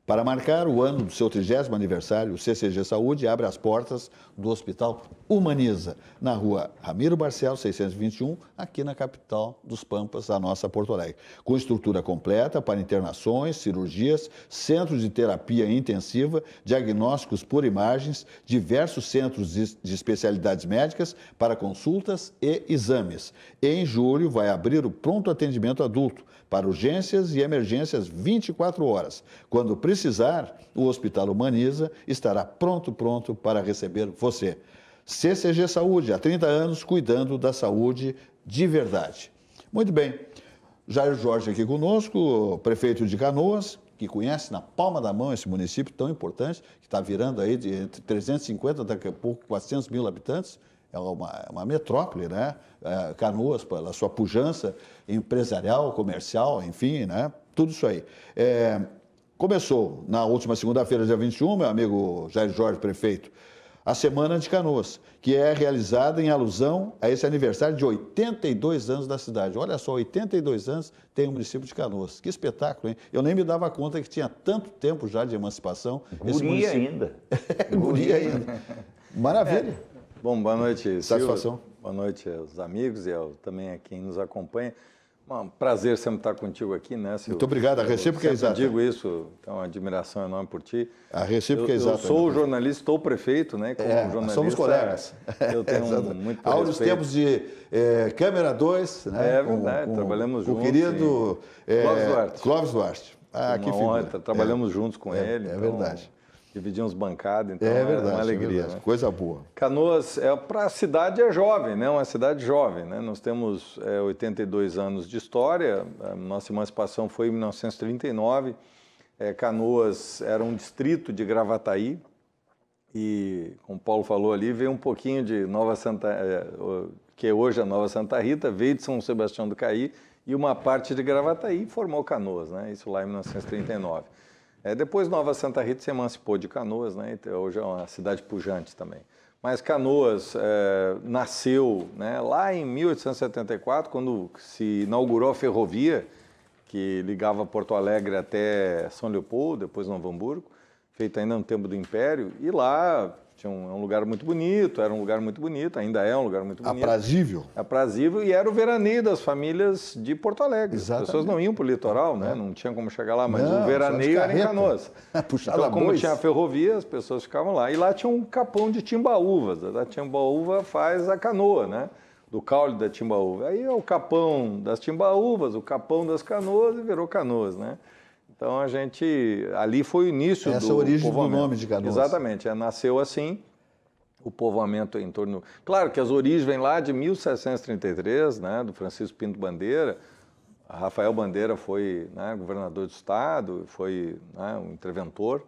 Para marcar o ano do seu 30º aniversário, o CCG Saúde abre as portas do Hospital Humaniza, na rua Ramiro Barcelos, 621, aqui na capital dos Pampas, a nossa Porto Alegre. Com estrutura completa para internações, cirurgias, centros de terapia intensiva, diagnósticos por imagens, diversos centros de especialidades médicas para consultas e exames. Em julho, vai abrir o pronto atendimento adulto para urgências e emergências 24 horas. Quando precisar, o Hospital Humaniza estará pronto para receber você. CCG Saúde, há 30 anos, cuidando da saúde de verdade. Muito bem, Jair Jorge aqui conosco, prefeito de Canoas, que conhece na palma da mão esse município tão importante, que está virando aí de entre 350, daqui a pouco 400 mil habitantes. É uma metrópole, né? Canoas, pela sua pujança empresarial, comercial, enfim, né? Tudo isso aí. Começou na última segunda-feira, dia 21, meu amigo Jair Jorge, prefeito, a Semana de Canoas, que é realizada em alusão a esse aniversário de 82 anos da cidade. Olha só, 82 anos tem o município de Canoas. Que espetáculo, hein? Eu nem me dava conta que tinha tanto tempo já de emancipação. Guria ainda. Guria ainda. Maravilha. Bom, boa noite, satisfação. Boa noite aos amigos e também a quem nos acompanha. Um prazer sempre estar contigo aqui, né, Silvio? Muito obrigado. A recíproca é exata. Eu digo isso, então, uma admiração enorme por ti. A recíproca é exata. Eu sou jornalista, estou prefeito, né? Como jornalista, somos colegas. Eu tenho muito Há os tempos de Câmera 2, né? É verdade, trabalhamos juntos. O querido Clóvis Duarte. Clóvis Duarte. Que honra, trabalhamos juntos com ele. É verdade. Dividimos bancada, então é verdade, uma alegria. Né? Coisa boa. Canoas, para a cidade é jovem, né? Uma cidade jovem, né? Nós temos 82 anos de história, a nossa emancipação foi em 1939, Canoas era um distrito de Gravataí e, como o Paulo falou ali, veio um pouquinho de Nova Santa, que é hoje a Nova Santa Rita, veio de São Sebastião do Caí e uma parte de Gravataí formou Canoas, né? Isso lá em 1939. Depois Nova Santa Rita se emancipou de Canoas, né? Então, hoje é uma cidade pujante também. Mas Canoas nasceu, né, lá em 1874, quando se inaugurou a ferrovia que ligava Porto Alegre até São Leopoldo, depois Novo Hamburgo, feita ainda no tempo do Império, e lá tinha um lugar muito bonito, era um lugar muito bonito, ainda é um lugar muito bonito. Aprazível. Aprazível, e era o veraneio das famílias de Porto Alegre. Exatamente. As pessoas não iam para o litoral, né? Não tinha como chegar lá, mas o veraneio era em Canoas. Então, como tinha a ferrovia, as pessoas ficavam lá. E lá tinha um capão de timbaúvas. A timbaúva faz a canoa, né? Do caule da timbaúva. Aí é o capão das timbaúvas, o capão das canoas e virou Canoas, né? Então, ali foi o início do povoamento. Essa é a origem do nome de Canoas. Exatamente, nasceu assim, o povoamento em torno... Claro que as origens vêm lá de 1733, né, do Francisco Pinto Bandeira. Rafael Bandeira foi, né, governador do estado, foi, né, um interventor,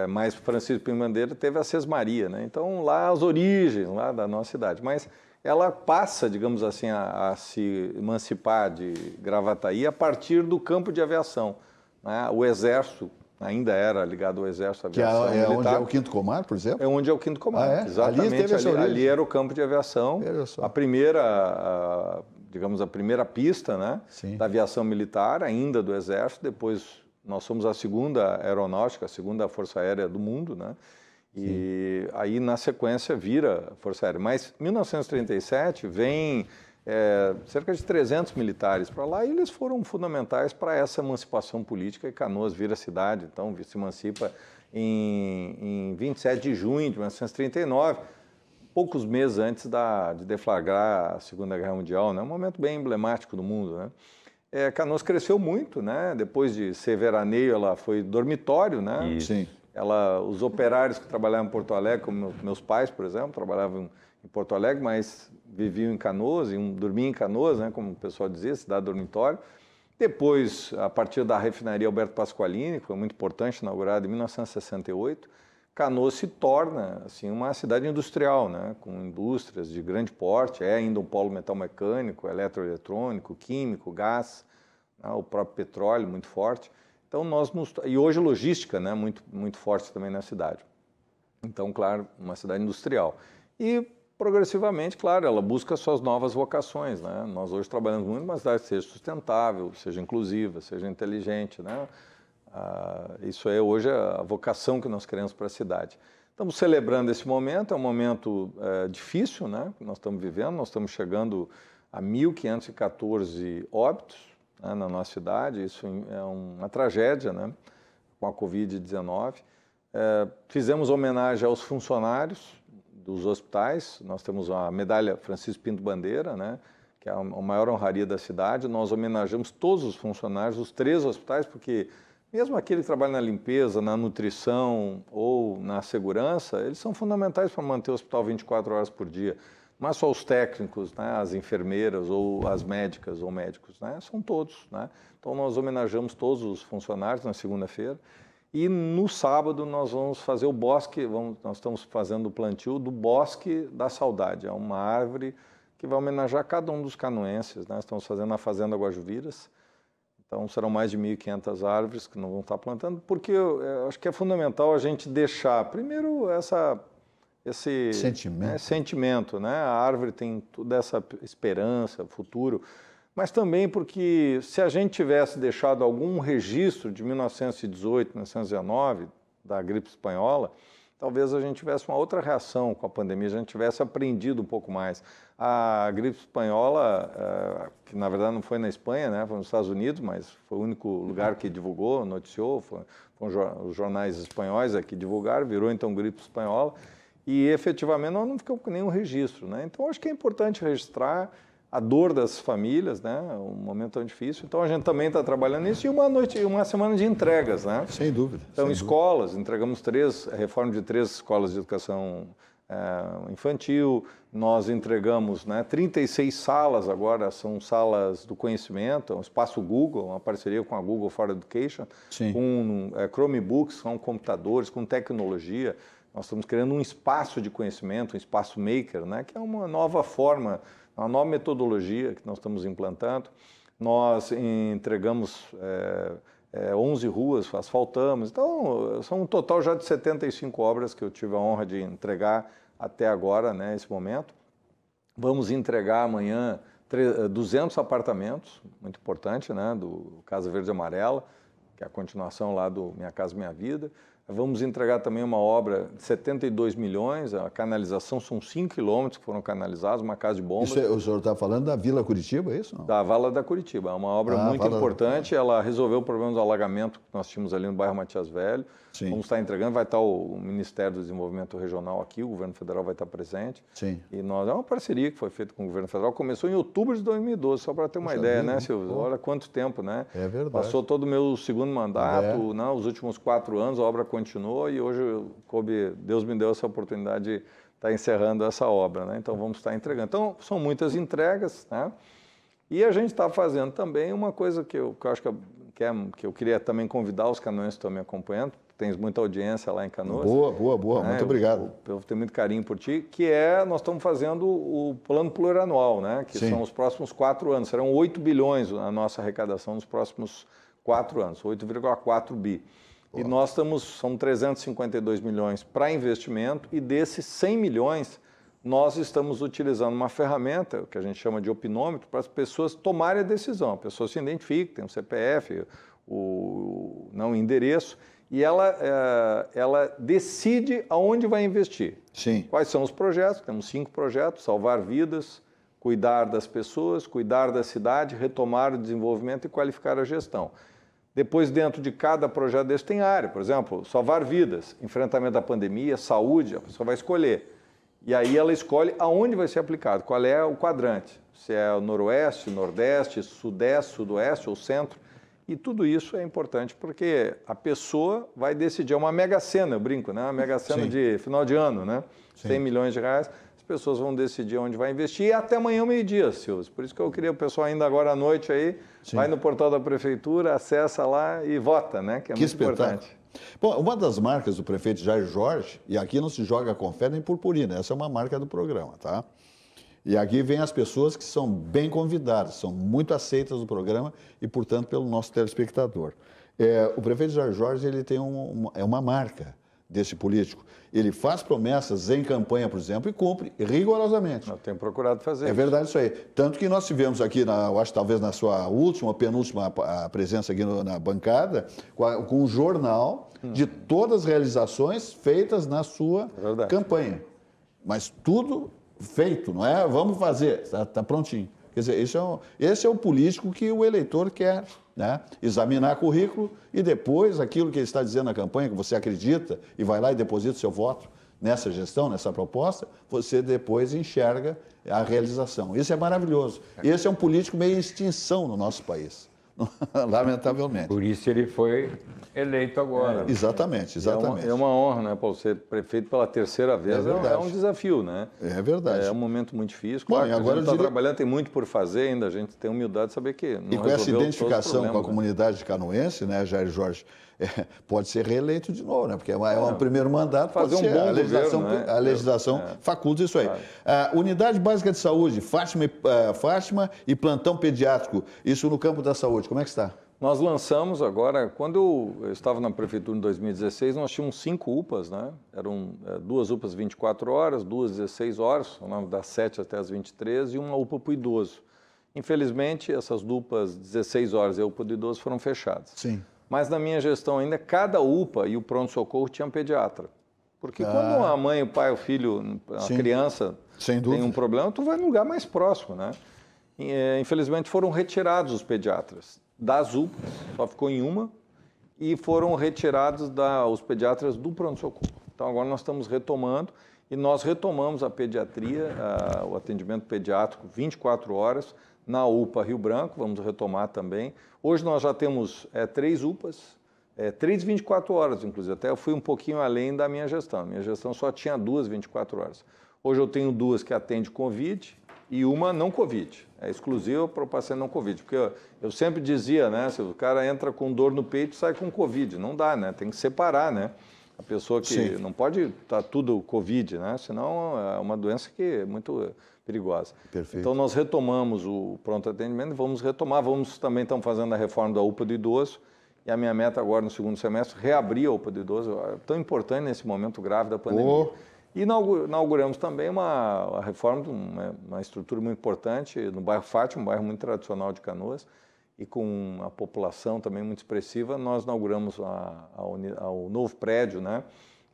mas Francisco Pinto Bandeira teve a Sesmaria, né? Então, lá as origens lá da nossa cidade. Mas ela passa, digamos assim, a se emancipar de Gravataí a partir do campo de aviação. O Exército ainda era ligado ao Exército, aviação militar. Que é onde é o Quinto Comar, por exemplo? É onde é o Quinto Comar, exatamente. Ali era o campo de aviação, a primeira, digamos, a primeira pista, né, da aviação militar, ainda do Exército. Depois nós somos a segunda aeronáutica, a segunda força aérea do mundo, né? E aí, na sequência, vira a Força Aérea. Mas em 1937 vem cerca de 300 militares para lá e eles foram fundamentais para essa emancipação política e Canoas vira cidade, então se emancipa em 27 de junho de 1939, poucos meses antes de deflagrar a Segunda Guerra Mundial, né? Um momento bem emblemático do mundo, né? Canoas cresceu muito, né? Depois de ser veraneio, ela foi dormitório, né? Isso. Sim. Os operários que trabalhavam em Porto Alegre, como meus pais, por exemplo, trabalhavam em Porto Alegre, mas viviam em Canoas, dormiam em Canoas, né, como o pessoal dizia, cidade dormitório. Depois, a partir da refinaria Alberto Pasqualini, que foi muito importante, inaugurada em 1968, Canoas se torna assim, uma cidade industrial, né? Com indústrias de grande porte, é ainda um polo metal-mecânico, eletroeletrônico, químico, gás, né? O próprio petróleo muito forte. Então e hoje logística, né? Muito forte também na cidade. Então, claro, uma cidade industrial. E progressivamente, claro, ela busca suas novas vocações, né? Nós hoje trabalhamos muito numa cidade que seja sustentável, seja inclusiva, seja inteligente, né? Isso é hoje a vocação que nós queremos para a cidade. Estamos celebrando esse momento, é um momento difícil, né? Que nós estamos vivendo, nós estamos chegando a 1.514 óbitos, né, na nossa cidade, isso é uma tragédia, né? Com a Covid-19. Fizemos homenagem aos funcionários dos hospitais, nós temos a medalha Francisco Pinto Bandeira, né, que é a maior honraria da cidade. Nós homenageamos todos os funcionários dos 3 hospitais, porque mesmo aquele que trabalha na limpeza, na nutrição ou na segurança, eles são fundamentais para manter o hospital 24 horas por dia. Não é só os técnicos, né, as enfermeiras ou as médicas ou médicos, né, são todos, né. Então nós homenageamos todos os funcionários na segunda-feira. E no sábado nós vamos fazer o bosque, nós estamos fazendo o plantio do Bosque da Saudade. É uma árvore que vai homenagear cada um dos canoenses, né? Estamos fazendo na Fazenda Guajuviras. Então serão mais de 1.500 árvores que nós vamos estar plantando, porque eu acho que é fundamental a gente deixar, primeiro, esse sentimento, né? A árvore tem toda essa esperança, futuro, mas também porque se a gente tivesse deixado algum registro de 1918, 1919, da gripe espanhola, talvez a gente tivesse uma outra reação com a pandemia, a gente tivesse aprendido um pouco mais. A gripe espanhola, que na verdade não foi na Espanha, né, foi nos Estados Unidos, mas foi o único lugar que divulgou, noticiou, foram os jornais espanhóis que divulgaram, virou então gripe espanhola, e efetivamente nós não ficamos com nenhum registro, né? Então acho que é importante registrar a dor das famílias, né? Um momento tão difícil. Então a gente também está trabalhando nisso e uma semana de entregas, né? Sem dúvida. Então sem escolas, dúvida. Entregamos a reforma de 3 escolas de educação infantil. Nós entregamos, né, 36 salas agora, são salas do conhecimento, um espaço Google, uma parceria com a Google for Education, Sim. com Chromebooks, com computadores, com tecnologia. Nós estamos criando um espaço de conhecimento, um espaço maker, né, que é uma nova forma, uma nova metodologia que nós estamos implantando. Nós entregamos 11 ruas, asfaltamos. Então, são um total já de 75 obras que eu tive a honra de entregar até agora, né, nesse momento. Vamos entregar amanhã 200 apartamentos, muito importante, né, do Casa Verde e Amarela, que é a continuação lá do Minha Casa Minha Vida. Vamos entregar também uma obra de 72 milhões, a canalização são 5 quilômetros que foram canalizados, uma casa de bombas. O senhor está falando da Vila Curitiba, é isso? Não? Da Vala da Curitiba, é uma obra muito importante, ela resolveu o problema do alagamento que nós tínhamos ali no bairro Matias Velho. Sim. Vamos estar entregando, vai estar o Ministério do Desenvolvimento Regional aqui, o governo federal vai estar presente. Sim. E nós, é uma parceria que foi feita com o governo federal, começou em outubro de 2012, só para ter uma ideia, né, Silvio? Olha quanto tempo, né? É verdade. Passou todo o meu segundo mandato, né, os últimos 4 anos, a obra continuou e hoje Deus me deu essa oportunidade de estar encerrando essa obra, né? Então vamos estar entregando. Então são muitas entregas, né? E a gente está fazendo também uma coisa que eu acho que eu queria também convidar os canoenses que estão me acompanhando, tens muita audiência lá em Canoas. Boa, né? Muito obrigado. Eu tenho muito carinho por ti, nós estamos fazendo o plano plurianual, né? Que Sim. São os próximos 4 anos, serão 8 bilhões a nossa arrecadação nos próximos 4 anos, 8,4 bi. E nós são 352 milhões para investimento e desses 100 milhões nós estamos utilizando uma ferramenta que a gente chama de opinômetro para as pessoas tomarem a decisão. A pessoa se identifica, tem um CPF, o endereço e ela decide aonde vai investir. Sim. Quais são os projetos? Temos 5 projetos: salvar vidas, cuidar das pessoas, cuidar da cidade, retomar o desenvolvimento e qualificar a gestão. Depois, dentro de cada projeto desse tem área, por exemplo, salvar vidas, enfrentamento da pandemia, saúde, a pessoa vai escolher. E aí ela escolhe aonde vai ser aplicado, qual é o quadrante, se é o noroeste, nordeste, sudeste, sudoeste ou centro. E tudo isso é importante porque a pessoa vai decidir, é uma mega-sena, eu brinco, né? Uma mega-sena de final de ano, né? Sim. 100 milhões de reais. As pessoas vão decidir onde vai investir e até amanhã, meio-dia, Silvio. Por isso que eu queria o pessoal ainda agora à noite aí, Sim. vai no portal da prefeitura, acessa lá e vota, né? Que é muito importante. Bom, uma das marcas do prefeito Jair Jorge, e aqui não se joga confete nem purpurina, essa é uma marca do programa, tá? E aqui vem as pessoas que são bem convidadas, são muito aceitas do programa e, portanto, pelo nosso telespectador. O prefeito Jair Jorge, ele tem uma marca desse político. Ele faz promessas em campanha, por exemplo, e cumpre rigorosamente. Eu tenho procurado fazer isso. É verdade isso aí. Tanto que nós tivemos aqui, eu acho talvez na sua última, penúltima presença aqui na bancada, com um jornal de todas as realizações feitas na sua campanha. Mas tudo feito, não é? Vamos fazer, está prontinho. Quer dizer, esse é o político que o eleitor quer, né? Examinar currículo e depois aquilo que ele está dizendo na campanha, que você acredita e vai lá e deposita o seu voto nessa gestão, nessa proposta, você depois enxerga a realização. Isso é maravilhoso. Esse é um político meio em extinção no nosso país, lamentavelmente. Por isso ele foi eleito agora. Exatamente. É uma honra, né, Paulo, ser prefeito pela terceira vez. É um desafio, né? É verdade. É um momento muito difícil. Claro, bom, agora a gente está trabalhando, tem muito por fazer ainda, a gente tem humildade de saber que não. E com essa identificação com a comunidade canoense, né, Jair Jorge, pode ser reeleito de novo, né? Porque é um primeiro mandato, fazer um bom governo, né? A legislação faculta isso aí. Unidade Básica de Saúde, Fátima e plantão pediátrico, isso no campo da saúde, como é que está? Nós lançamos agora, quando eu estava na prefeitura em 2016, nós tínhamos 5 UPAs, né? Eram 2 UPAs 24 horas, 2 16 horas, das 7 até as 23, e uma UPA para o idoso. Infelizmente, essas UPAs 16 horas e a UPA do idoso foram fechadas. Sim. Mas na minha gestão ainda, cada UPA e o pronto-socorro tinha um pediatra. Porque quando a mãe, o pai, o filho, a criança tem um problema, tu vai no lugar mais próximo, né? Infelizmente foram retirados os pediatras das UPAs, só ficou em uma, e foram retirados os pediatras do pronto-socorro. Então agora nós estamos retomando, e nós retomamos a pediatria, o atendimento pediátrico 24 horas, na UPA Rio Branco, vamos retomar também. Hoje nós já temos 3 UPAs, 3 24 horas, inclusive. Até eu fui um pouquinho além da minha gestão. Minha gestão só tinha 2 24 horas. Hoje eu tenho 2 que atendem Covid e uma não Covid. É exclusiva para o paciente não Covid. Porque eu sempre dizia, né, se o cara entra com dor no peito, sai com Covid. Não dá, né? Tem que separar, né? A pessoa que não pode estar tudo Covid, né? Senão é uma doença que é muito perigosa. Perfeito. Então nós retomamos o pronto atendimento e vamos retomar. Também estamos fazendo a reforma da UPA do idoso. E a minha meta agora no segundo semestre, reabrir a UPA do idoso, tão importante nesse momento grave da pandemia. E inauguramos também uma reforma de uma estrutura muito importante no bairro Fátima, um bairro muito tradicional de Canoas, e com uma população também muito expressiva. Nós inauguramos o novo prédio, né,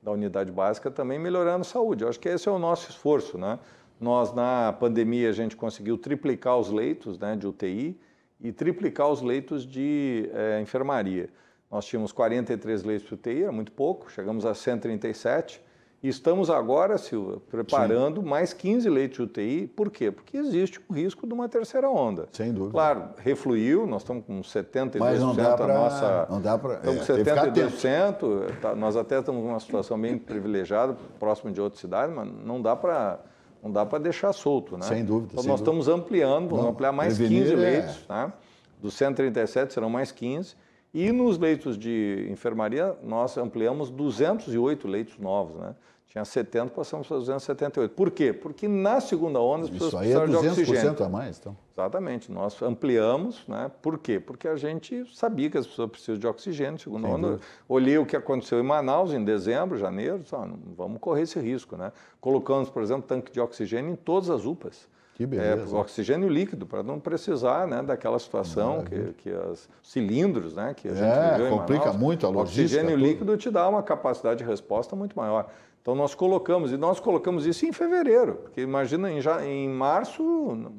da unidade básica, também melhorando a saúde. Eu acho que esse é o nosso esforço, né? Nós, na pandemia, a gente conseguiu triplicar os leitos, né, de UTI e triplicar os leitos de enfermaria. Nós tínhamos 43 leitos de UTI, era muito pouco, chegamos a 137. E estamos agora, Silva, preparando mais 15 leitos de UTI. Por quê? Porque existe um risco de uma terceira onda. Sem dúvida. Claro, refluiu, nós estamos com 72% Mas não dá pra, nossa... Não dá para... Estamos com 72%, nós até estamos numa situação bem privilegiada, próximo de outra cidade, mas não dá para deixar solto, né? Sem dúvida. Então nós estamos ampliando, vamos ampliar mais 15 leitos, né? Dos 137 serão mais 15. E nos leitos de enfermaria, nós ampliamos 208 leitos novos, né? Tinha 70, passamos para 278. Por quê? Porque na segunda onda as pessoas precisaram de oxigênio. Isso aí é 200% a mais, então? Exatamente. Nós ampliamos, né? Por quê? Porque a gente sabia que as pessoas precisam de oxigênio. Segunda onda, olhei o que aconteceu em Manaus em dezembro, janeiro, não vamos correr esse risco, né? Colocamos, por exemplo, tanque de oxigênio em todas as UPAs. Que beleza. Oxigênio líquido, para não precisar, né, daquela situação que os cilindros, né, que a gente viveu em Manaus. Complica muito a logística. Oxigênio líquido te dá uma capacidade de resposta muito maior. Então nós colocamos isso em fevereiro, porque imagina, em março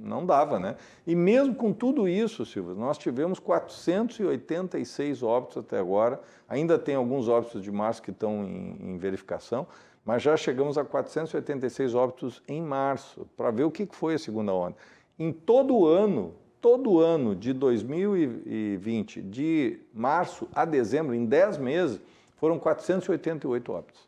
não dava, né? E mesmo com tudo isso, Silvia, nós tivemos 486 óbitos até agora, ainda tem alguns óbitos de março que estão em verificação, mas já chegamos a 486 óbitos em março, para ver o que foi a segunda onda. Em todo ano de 2020, de março a dezembro, em 10 meses, foram 488 óbitos.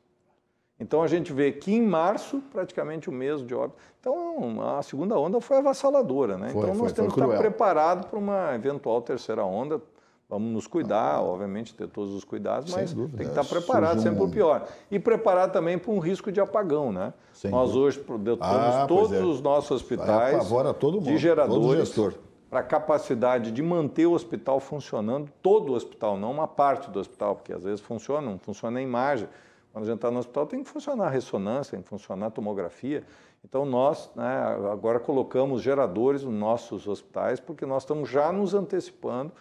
Então a gente vê que em março, praticamente o mês de óbito. Então a segunda onda foi avassaladora, né? Então nós temos que estar preparados para uma eventual terceira onda, Vamos nos cuidar, obviamente, ter todos os cuidados, mas tem que estar preparado sempre para o pior. E preparado também para um risco de apagão, né? Nós hoje temos todos os nossos hospitais de geradores para a capacidade de manter o hospital funcionando, todo o hospital, não uma parte do hospital, porque às vezes não funciona a imagem. Quando a gente está no hospital tem que funcionar a ressonância, tem que funcionar a tomografia. Então nós, né, agora colocamos geradores nos nossos hospitais, porque nós estamos já nos antecipando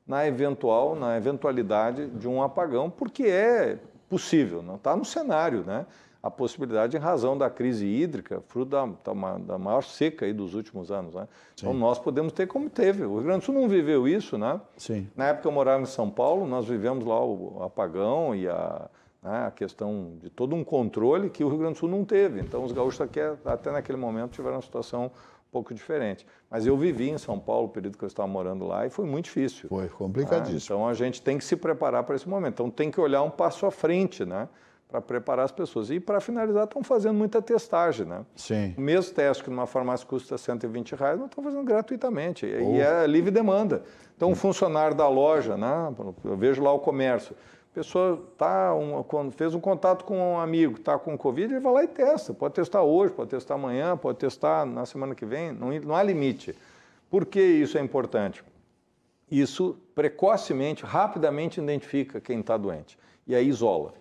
na eventualidade de um apagão, porque é possível, não está no cenário, né? A possibilidade em razão da crise hídrica, fruto da maior seca aí dos últimos anos, né? Então nós podemos ter como teve. O Rio Grande do Sul não viveu isso, né? Sim. Na época eu morava em São Paulo, nós vivemos lá o apagão e a questão de todo um controle que o Rio Grande do Sul não teve. Então os gaúchos aqui, até naquele momento, tiveram uma situação um pouco diferente. Mas eu vivi em São Paulo, o período que eu estava morando lá, e foi muito difícil. Foi complicadíssimo. Então a gente tem que se preparar para esse momento. Então tem que olhar um passo à frente, né? Para preparar as pessoas. E para finalizar, estão fazendo muita testagem, né? Sim. O mesmo teste que numa farmácia custa R$120, nós estamos fazendo gratuitamente. E é livre demanda. Então um funcionário da loja, né? Eu vejo lá o comércio. A pessoa fez um contato com um amigo que está com Covid, ele vai lá e testa. Pode testar hoje, pode testar amanhã, pode testar na semana que vem, não há limite. Por que isso é importante? Isso precocemente, rapidamente identifica quem está doente e aí isola.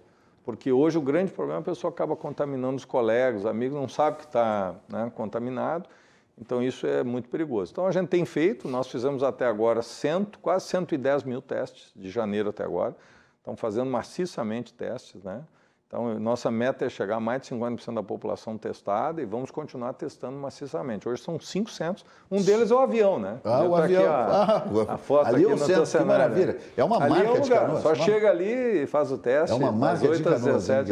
Porque hoje o grande problema é a pessoa acaba contaminando os colegas, os amigos, não sabe que está, né, contaminado. Então isso é muito perigoso. Então a gente tem feito, nós fizemos até agora quase 110 mil testes, de janeiro até agora. Estão fazendo maciçamente testes, né? Então, nossa meta é chegar a mais de 50% da população testada e vamos continuar testando maciçamente. Hoje são 5 centros, um deles é o avião, né? O avião. A foto ali aqui é o centro, que maravilha. É uma marca de Canoas. Só chega ali e faz o teste. É uma marca de Canoas. 17,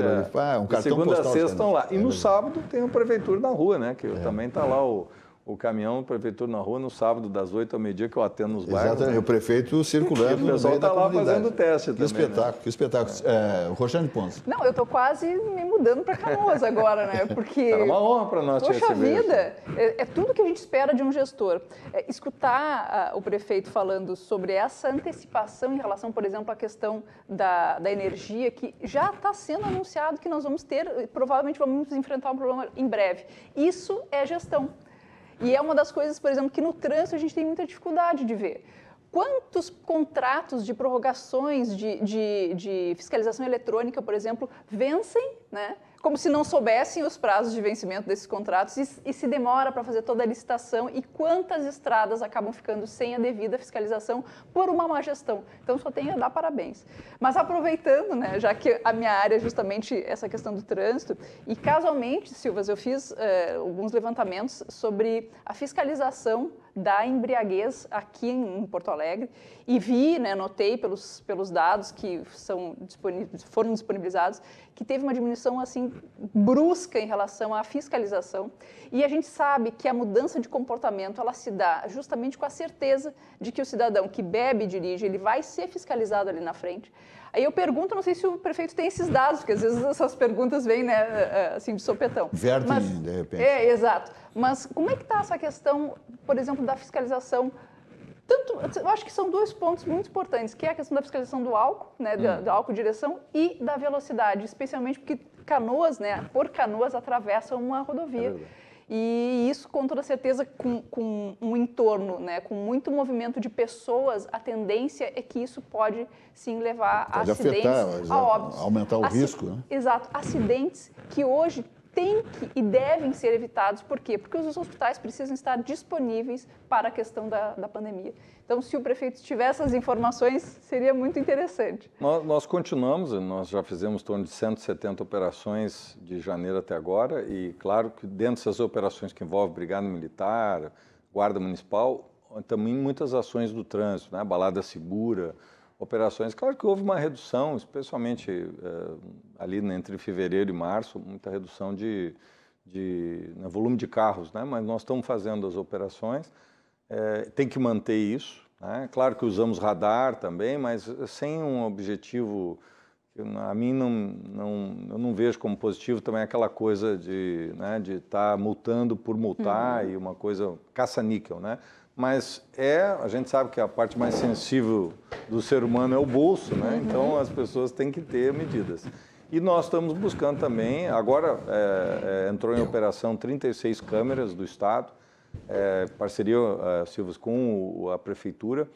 um cartão segunda a sexta estão lá. E no verdade. sábado tem a prefeitura na rua, né? Que também está lá o caminhão da prefeitura na rua no sábado, das 8 ao meio-dia, que eu atendo nos bairros. Exatamente, né? o prefeito circulando. E o pessoal está lá fazendo o teste também. Que espetáculo. Rojane Ponce. Não, eu estou quase me mudando para Canoas agora, né? Porque... Era uma honra para nós te receber. Poxa vida, é tudo que a gente espera de um gestor. Escutar o prefeito falando sobre essa antecipação em relação, por exemplo, à questão da energia, que já está sendo anunciado que nós vamos ter, provavelmente vamos enfrentar um problema em breve. Isso é gestão. E é uma das coisas, por exemplo, que no trânsito a gente tem muita dificuldade de ver. Quantos contratos de prorrogações de fiscalização eletrônica, por exemplo, vencem, né? Como se não soubessem os prazos de vencimento desses contratos e se demora para fazer toda a licitação e quantas estradas acabam ficando sem a devida fiscalização por uma má gestão. Então, só tenho a dar parabéns. Mas aproveitando, né, já que a minha área é justamente essa questão do trânsito, e casualmente, Silvas, eu fiz alguns levantamentos sobre a fiscalização da embriaguez aqui em Porto Alegre e vi, né, notei pelos dados que foram disponibilizados, que teve uma diminuição assim brusca em relação à fiscalização. E a gente sabe que a mudança de comportamento ela se dá justamente com a certeza de que o cidadão que bebe e dirige, ele vai ser fiscalizado ali na frente. Aí eu pergunto, não sei se o prefeito tem esses dados, porque às vezes essas perguntas vêm, né, assim, de sopetão. Vertem, de repente. Exato. Mas como é que está essa questão, por exemplo, da fiscalização? Eu acho que são 2 pontos muito importantes, que é a questão da fiscalização do álcool, né, do álcool direção e da velocidade, especialmente porque Canoas, né, por Canoas atravessa uma rodovia. E isso, com toda certeza, com um entorno, né, com muito movimento de pessoas, a tendência é que isso pode, sim, levar a acidentes, afetar, a óbitos. aumentar o risco, né? Exato. Acidentes que hoje têm e devem ser evitados. Por quê? Porque os hospitais precisam estar disponíveis para a questão da pandemia. Então, se o prefeito tiver essas informações, seria muito interessante. Nós continuamos, nós já fizemos em torno de 170 operações de janeiro até agora e, claro, que dentro dessas operações que envolvem Brigada Militar, Guarda Municipal, também muitas ações do trânsito, né? Balada segura, operações. Claro que houve uma redução, especialmente ali entre fevereiro e março, muita redução de volume de carros, né? Mas nós estamos fazendo as operações. Tem que manter isso, né? Claro que usamos radar também, mas sem um objetivo, a mim eu não vejo como positivo também aquela coisa de estar multando por multar e uma coisa caça-níquel, né? mas a gente sabe que a parte mais sensível do ser humano é o bolso, né? Então as pessoas têm que ter medidas. E nós estamos buscando também, agora entrou em operação 36 câmeras do Estado, parceria, Silvas, com a Prefeitura,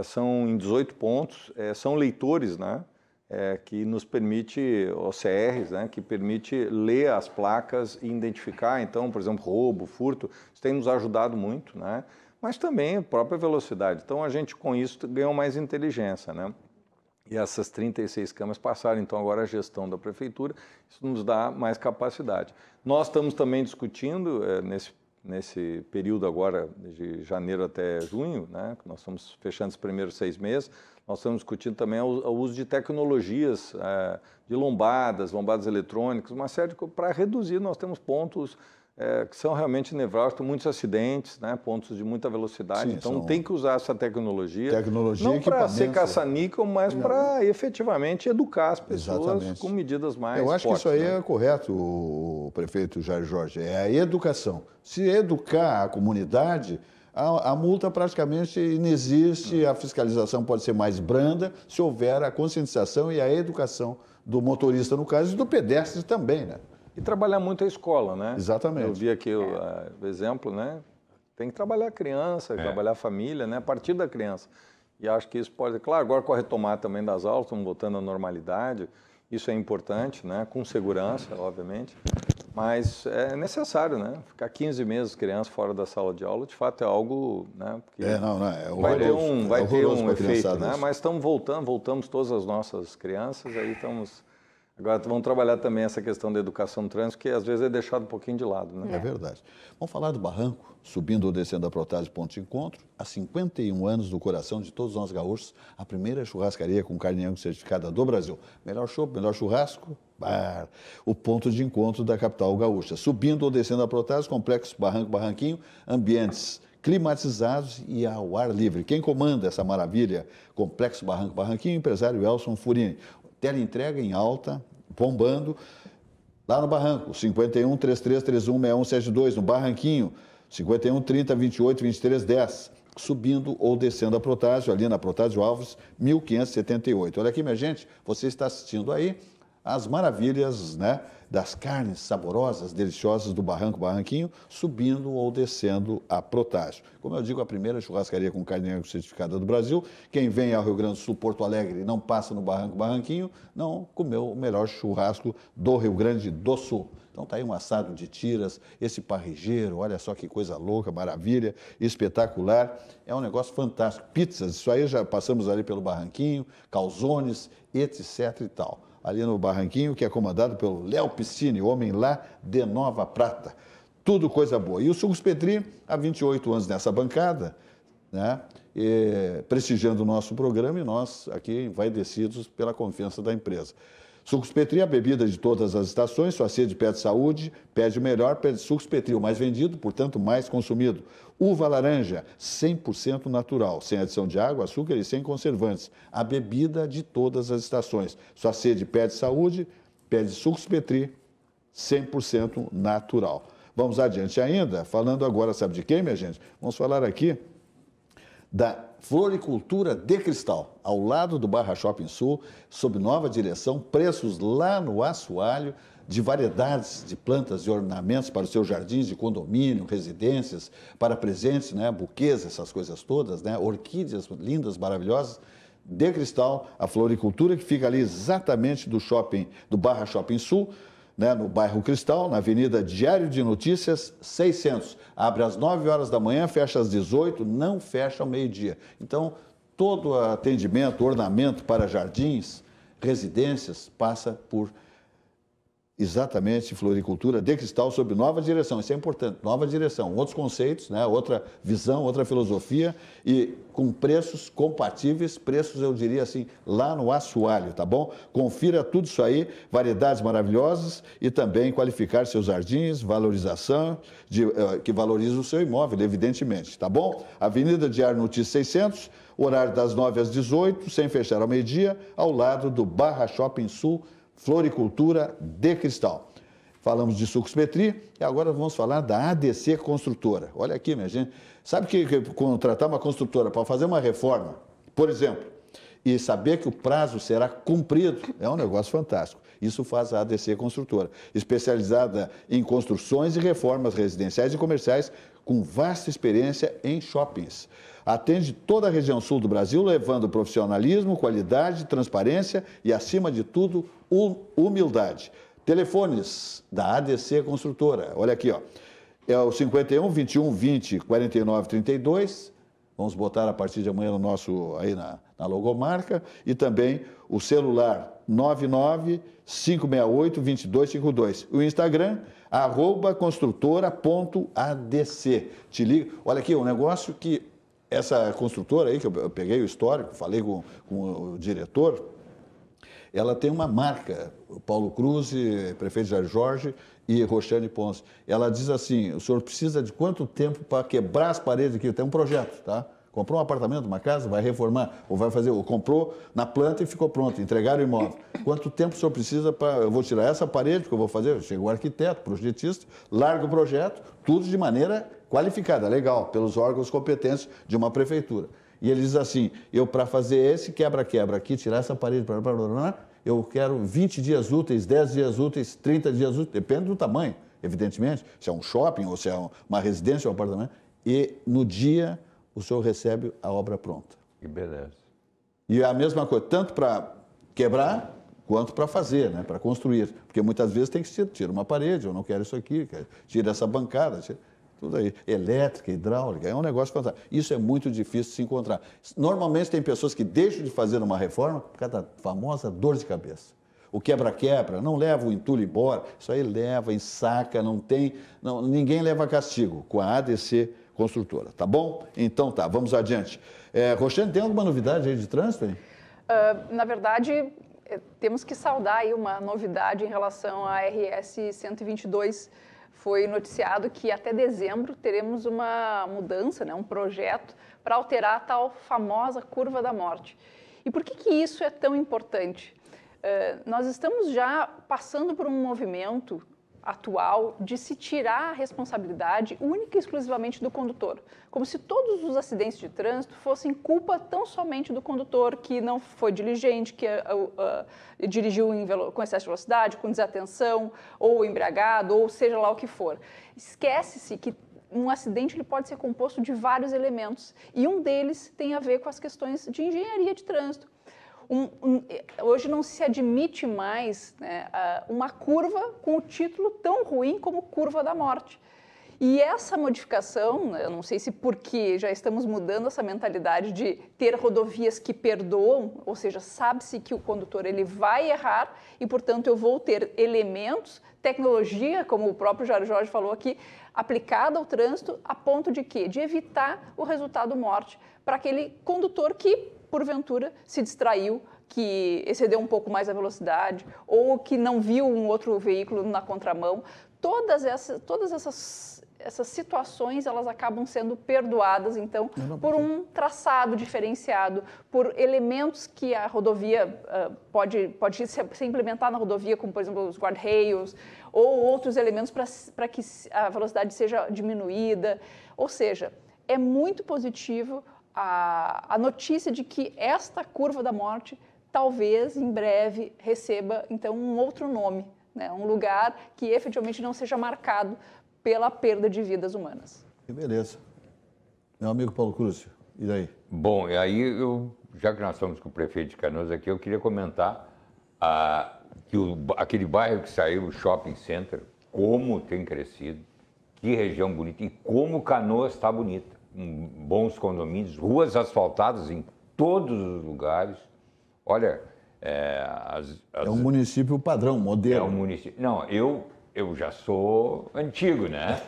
são em 18 pontos, são leitores, né? Que nos permite, OCRs, né? Que permite ler as placas e identificar, então, por exemplo, roubo, furto, isso tem nos ajudado muito, né? Mas também a própria velocidade. Então a gente com isso ganhou mais inteligência, né? E essas 36 câmeras passaram, então, agora a gestão da Prefeitura, isso nos dá mais capacidade. Nós estamos também discutindo, nesse período agora, de janeiro até junho, né, nós estamos fechando os primeiros 6 meses, nós estamos discutindo também o uso de tecnologias, de lombadas eletrônicas, uma série para reduzir, nós temos pontos que são realmente nevrálgicos, muitos acidentes, né, pontos de muita velocidade. Sim, então tem que usar essa tecnologia não para ser caça-níquel, mas para efetivamente educar as pessoas com medidas mais fortes. Eu acho que isso aí é correto, o prefeito Jair Jorge, é a educação. Se educar a comunidade, a multa praticamente inexiste, a fiscalização pode ser mais branda se houver a conscientização e a educação do motorista, no caso, e do pedestre também, né? E trabalhar muito a escola, né? Exatamente. Eu vi aqui o exemplo, né? Tem que trabalhar a criança, trabalhar a família, né? A partir da criança. E acho que isso pode... Claro, agora com a retomada também das aulas, estamos voltando à normalidade, isso é importante, né? Com segurança, obviamente. Mas é necessário, né? Ficar 15 meses criança fora da sala de aula, de fato, é algo, né? Que vai ter um efeito, né? Mas estamos voltamos todas as nossas crianças, aí estamos... Agora vamos trabalhar também essa questão da educação no trânsito, que às vezes é deixado um pouquinho de lado, né? É verdade. Vamos falar do Barranco, subindo ou descendo a Protásio Ponto de Encontro. Há 51 anos, no coração de todos nós gaúchos, a primeira churrascaria com carne angus certificada do Brasil. Melhor chopp, melhor churrasco, o ponto de encontro da capital gaúcha. Subindo ou descendo a Protásio, complexo Barranco Barranquinho, ambientes climatizados e ao ar livre. Quem comanda essa maravilha, complexo Barranco Barranquinho, empresário Elson Furini. Teleentrega em alta, bombando, lá no Barranco, 51 3331 6172, no Barranquinho, 51 30 28 23 10, subindo ou descendo a Protásio, ali na Protásio Alves, 1578. Olha aqui, minha gente, você está assistindo aí as maravilhas, né, das carnes saborosas, deliciosas do Barranco Barranquinho, subindo ou descendo a Protásio. Como eu digo, a primeira churrascaria com carne angus certificada do Brasil. Quem vem ao Rio Grande do Sul, Porto Alegre, e não passa no Barranco Barranquinho, não comeu o melhor churrasco do Rio Grande do Sul. Então tá aí um assado de tiras, esse parrigeiro, olha só que coisa louca, maravilha, espetacular. É um negócio fantástico. Pizzas, isso aí já passamos ali pelo Barranquinho, calzones, etc e tal. Ali no Barranquinho, que é comandado pelo Léo Piscini, homem lá de Nova Prata. Tudo coisa boa. E o Sucos Petri, há 28 anos nessa bancada, né, prestigiando o nosso programa e nós aqui envaidecidos pela confiança da empresa. Sucos Petri, a bebida de todas as estações, sua sede pede saúde, pede o melhor, pede Sucos Petri, o mais vendido, portanto, mais consumido. Uva laranja, 100% natural, sem adição de água, açúcar e sem conservantes. A bebida de todas as estações. Sua sede pede saúde, pede Sucos Petri, 100% natural. Vamos adiante ainda, falando agora, sabe de quem, minha gente? Vamos falar aqui da Floricultura de Cristal, ao lado do Barra Shopping Sul, sob nova direção, preços lá no assoalho, de variedades de plantas e ornamentos para os seus jardins de condomínio, residências, para presentes, né, buquês, essas coisas todas, né, orquídeas lindas, maravilhosas, de Cristal, a Floricultura, que fica ali exatamente do Barra Shopping Sul, né, no bairro Cristal, na Avenida Diário de Notícias 600. Abre às 9 horas da manhã, fecha às 18, não fecha ao meio-dia. Então, todo atendimento, ornamento para jardins, residências, passa por exatamente Floricultura de Cristal, sob nova direção. Isso é importante, nova direção, outros conceitos, né, outra visão, outra filosofia e com preços compatíveis, preços, eu diria assim, lá no assoalho, tá bom? Confira tudo isso aí, variedades maravilhosas e também qualificar seus jardins, valorização, que valoriza o seu imóvel, evidentemente, tá bom? Avenida Diário Notícias 600, horário das 9 às 18, sem fechar ao meio-dia, ao lado do Barra Shopping Sul, Floricultura de Cristal. falamos de Sucos Petri e agora vamos falar da ADC Construtora. Olha aqui, minha gente. Sabe que contratar uma construtora para fazer uma reforma, por exemplo, e saber que o prazo será cumprido, é um negócio fantástico. Isso faz a ADC Construtora, especializada em construções e reformas residenciais e comerciais, com vasta experiência em shoppings. Atende toda a região sul do Brasil, levando profissionalismo, qualidade, transparência e, acima de tudo, humildade. Telefones da ADC Construtora. Olha aqui, ó. É o 51 21 20 49 32. Vamos botar a partir de amanhã no nosso, aí na logomarca. E também o celular 99 568 2252. O Instagram, @construtora.adc. Te liga. Olha aqui, um negócio que essa construtora aí, que eu peguei o histórico, falei com o diretor, ela tem uma marca, Paulo Cruz, prefeito Jair Jorge e Roxane Ponce. Ela diz assim, o senhor precisa de quanto tempo para quebrar as paredes aqui? Tem um projeto, tá? Comprou um apartamento, uma casa, vai reformar, ou vai fazer, ou comprou na planta e ficou pronto, entregaram o imóvel. Quanto tempo o senhor precisa para, eu vou tirar essa parede, que eu vou fazer, chega o arquiteto, projetista, larga o projeto, tudo de maneira qualificada, legal, pelos órgãos competentes de uma prefeitura. E ele diz assim, eu para fazer esse quebra-quebra aqui, tirar essa parede, eu quero 20 dias úteis, 10 dias úteis, 30 dias úteis, depende do tamanho, evidentemente, se é um shopping ou se é uma residência ou um apartamento, e no dia o senhor recebe a obra pronta. Que beleza. E é a mesma coisa, tanto para quebrar quanto para fazer, né, para construir, porque muitas vezes tem que tirar uma parede, eu não quero isso aqui, tira essa bancada, tudo aí, elétrica, hidráulica, é um negócio fantástico. Isso é muito difícil de se encontrar. Normalmente tem pessoas que deixam de fazer uma reforma por causa da famosa dor de cabeça. O quebra-quebra, não leva o entulho embora, isso aí leva, ensaca, ninguém leva castigo com a ADC Construtora, tá bom? Então tá, vamos adiante. Roxane, tem alguma novidade aí de trânsito? Hein? Na verdade, temos que saudar aí uma novidade em relação à RS 122. Foi noticiado que até dezembro teremos uma mudança, né, um projeto para alterar a tal famosa curva da morte. E por que isso é tão importante? Nós estamos já passando por um movimento atual de se tirar a responsabilidade única e exclusivamente do condutor, como se todos os acidentes de trânsito fossem culpa tão somente do condutor que não foi diligente, que dirigiu com excesso de velocidade, com desatenção, ou embriagado, ou seja lá o que for. Esquece-se que um acidente ele pode ser composto de vários elementos, e um deles tem a ver com as questões de engenharia de trânsito. Hoje não se admite mais, né, uma curva com o título tão ruim como curva da morte. E essa modificação, eu não sei se porque já estamos mudando essa mentalidade de ter rodovias que perdoam, ou seja, sabe-se que o condutor ele vai errar e, portanto, eu vou ter elementos, tecnologia, como o próprio Jair Jorge falou aqui, aplicada ao trânsito a ponto de quê? De evitar o resultado morte para aquele condutor que, porventura, se distraiu, que excedeu um pouco mais a velocidade ou que não viu um outro veículo na contramão. Todas essas situações, elas acabam sendo perdoadas, então, por um traçado diferenciado, por elementos que a rodovia pode ser implementada na rodovia, como, por exemplo, os guardrails, ou outros elementos para que a velocidade seja diminuída. Ou seja, é muito positivo a notícia de que esta curva da morte talvez em breve receba então um outro nome, né? Um lugar que efetivamente não seja marcado pela perda de vidas humanas. Que beleza. Meu amigo Paulo Cruz, e daí? Bom, e aí, já que nós estamos com o prefeito de Canoas aqui, eu queria comentar que aquele bairro que saiu, o Shopping Center, como tem crescido, que região bonita e como Canoas está bonita. Bons condomínios, ruas asfaltadas em todos os lugares. Olha, é um município padrão, modelo. É um município. Não, eu já sou antigo, né?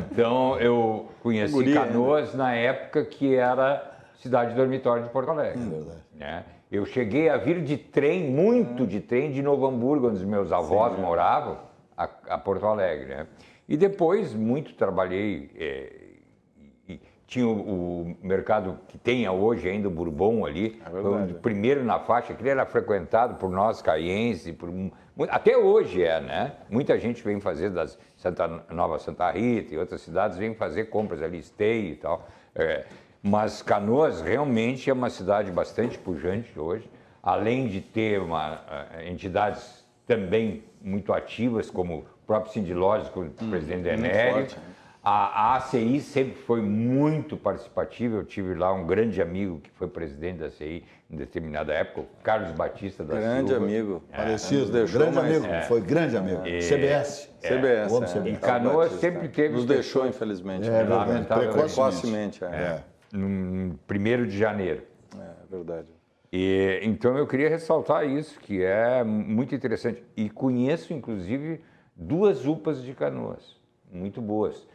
Então eu conheci Canoas na época que era cidade dormitório de Porto Alegre. É verdade. Né? Eu cheguei a vir de trem, muito de trem, de Novo Hamburgo, onde os meus avós moravam, a Porto Alegre. Né? E depois muito trabalhei. Tinha o mercado que tem hoje ainda, o Bourbon ali, foi o primeiro na faixa, que ele era frequentado por nós caienses, por Até hoje né? Muita gente vem fazer das Nova Santa Rita e outras cidades, vem fazer compras ali, Esteio e tal. Mas Canoas realmente é uma cidade bastante pujante hoje, além de ter entidades também muito ativas, como o próprio Cindy Lojas, com o presidente Enério. A ACI sempre foi muito participativa. Eu tive lá um grande amigo que foi presidente da ACI em determinada época, o Carlos Batista da Silva. Grande amigo. Parecido, grande amigo, foi grande amigo. CBS. CBS. E Canoas sempre teve... Nos deixou, infelizmente. Precocemente. No 1º de janeiro. É verdade. Então eu queria ressaltar isso, que é muito interessante. E conheço, inclusive, 2 UPAs de Canoas, muito boas.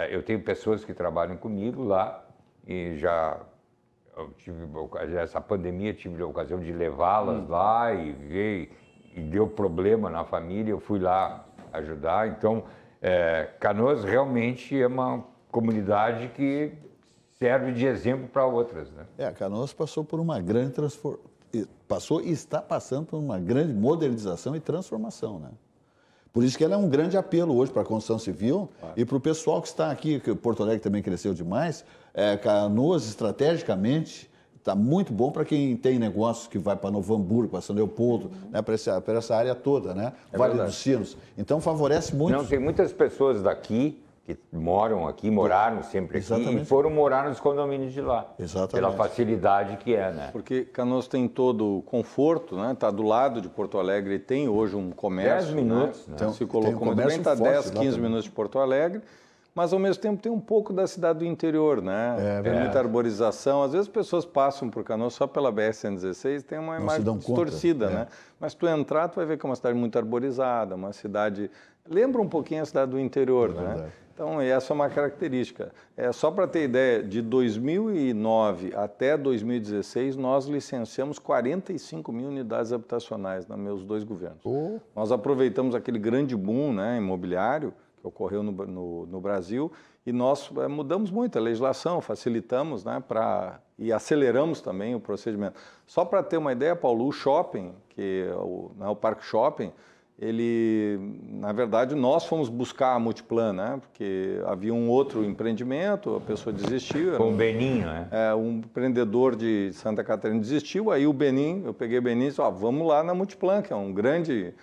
Eu tenho pessoas que trabalham comigo lá e essa pandemia tive a ocasião de levá-las lá e ver, e deu problema na família, eu fui lá ajudar. Então, Canoas realmente é uma comunidade que serve de exemplo para outras, né? Canoas passou por uma grande passou e está passando por uma grande modernização e transformação, né? Por isso que ela é um grande apelo hoje para a construção civil e para o pessoal que está aqui, que Porto Alegre também cresceu demais. Canoas, estrategicamente, está muito bom para quem tem negócios que vai para Novo Hamburgo, para São Leopoldo, né, para essa área toda, né? Vale dos Sinos. Então, favorece muito. Não, tem muitas pessoas daqui que moraram sempre aqui. Exatamente. E foram morar nos condomínios de lá. Exatamente. Pela facilidade que né? Porque Canoas tem todo o conforto, né? Está do lado de Porto Alegre e tem hoje um comércio. 10 minutos, né? Então, se colocou muito bem, está 10, 15 minutos de Porto Alegre, mas ao mesmo tempo tem um pouco da cidade do interior, né? Tem muita arborização. Às vezes as pessoas passam por Canoas só pela BR-116, tem uma imagem distorcida, né? Mas tu entrar, tu vai ver que é uma cidade muito arborizada, uma cidade... Lembra um pouquinho a cidade do interior, né? Então, essa é uma característica. Só para ter ideia, de 2009 até 2016, nós licenciamos 45 mil unidades habitacionais nos meus 2 governos. Nós aproveitamos aquele grande boom, né, imobiliário que ocorreu no Brasil e nós mudamos muito a legislação, facilitamos, né, e aceleramos também o procedimento. Só para ter uma ideia, Paulo, o shopping, que é o Parque Shopping, na verdade, nós fomos buscar a Multiplan, né? Porque havia um outro empreendimento, a pessoa desistiu. Com o Beninho, né? Um empreendedor de Santa Catarina desistiu, aí eu peguei o Beninho e disse, vamos lá na Multiplan, que é um grande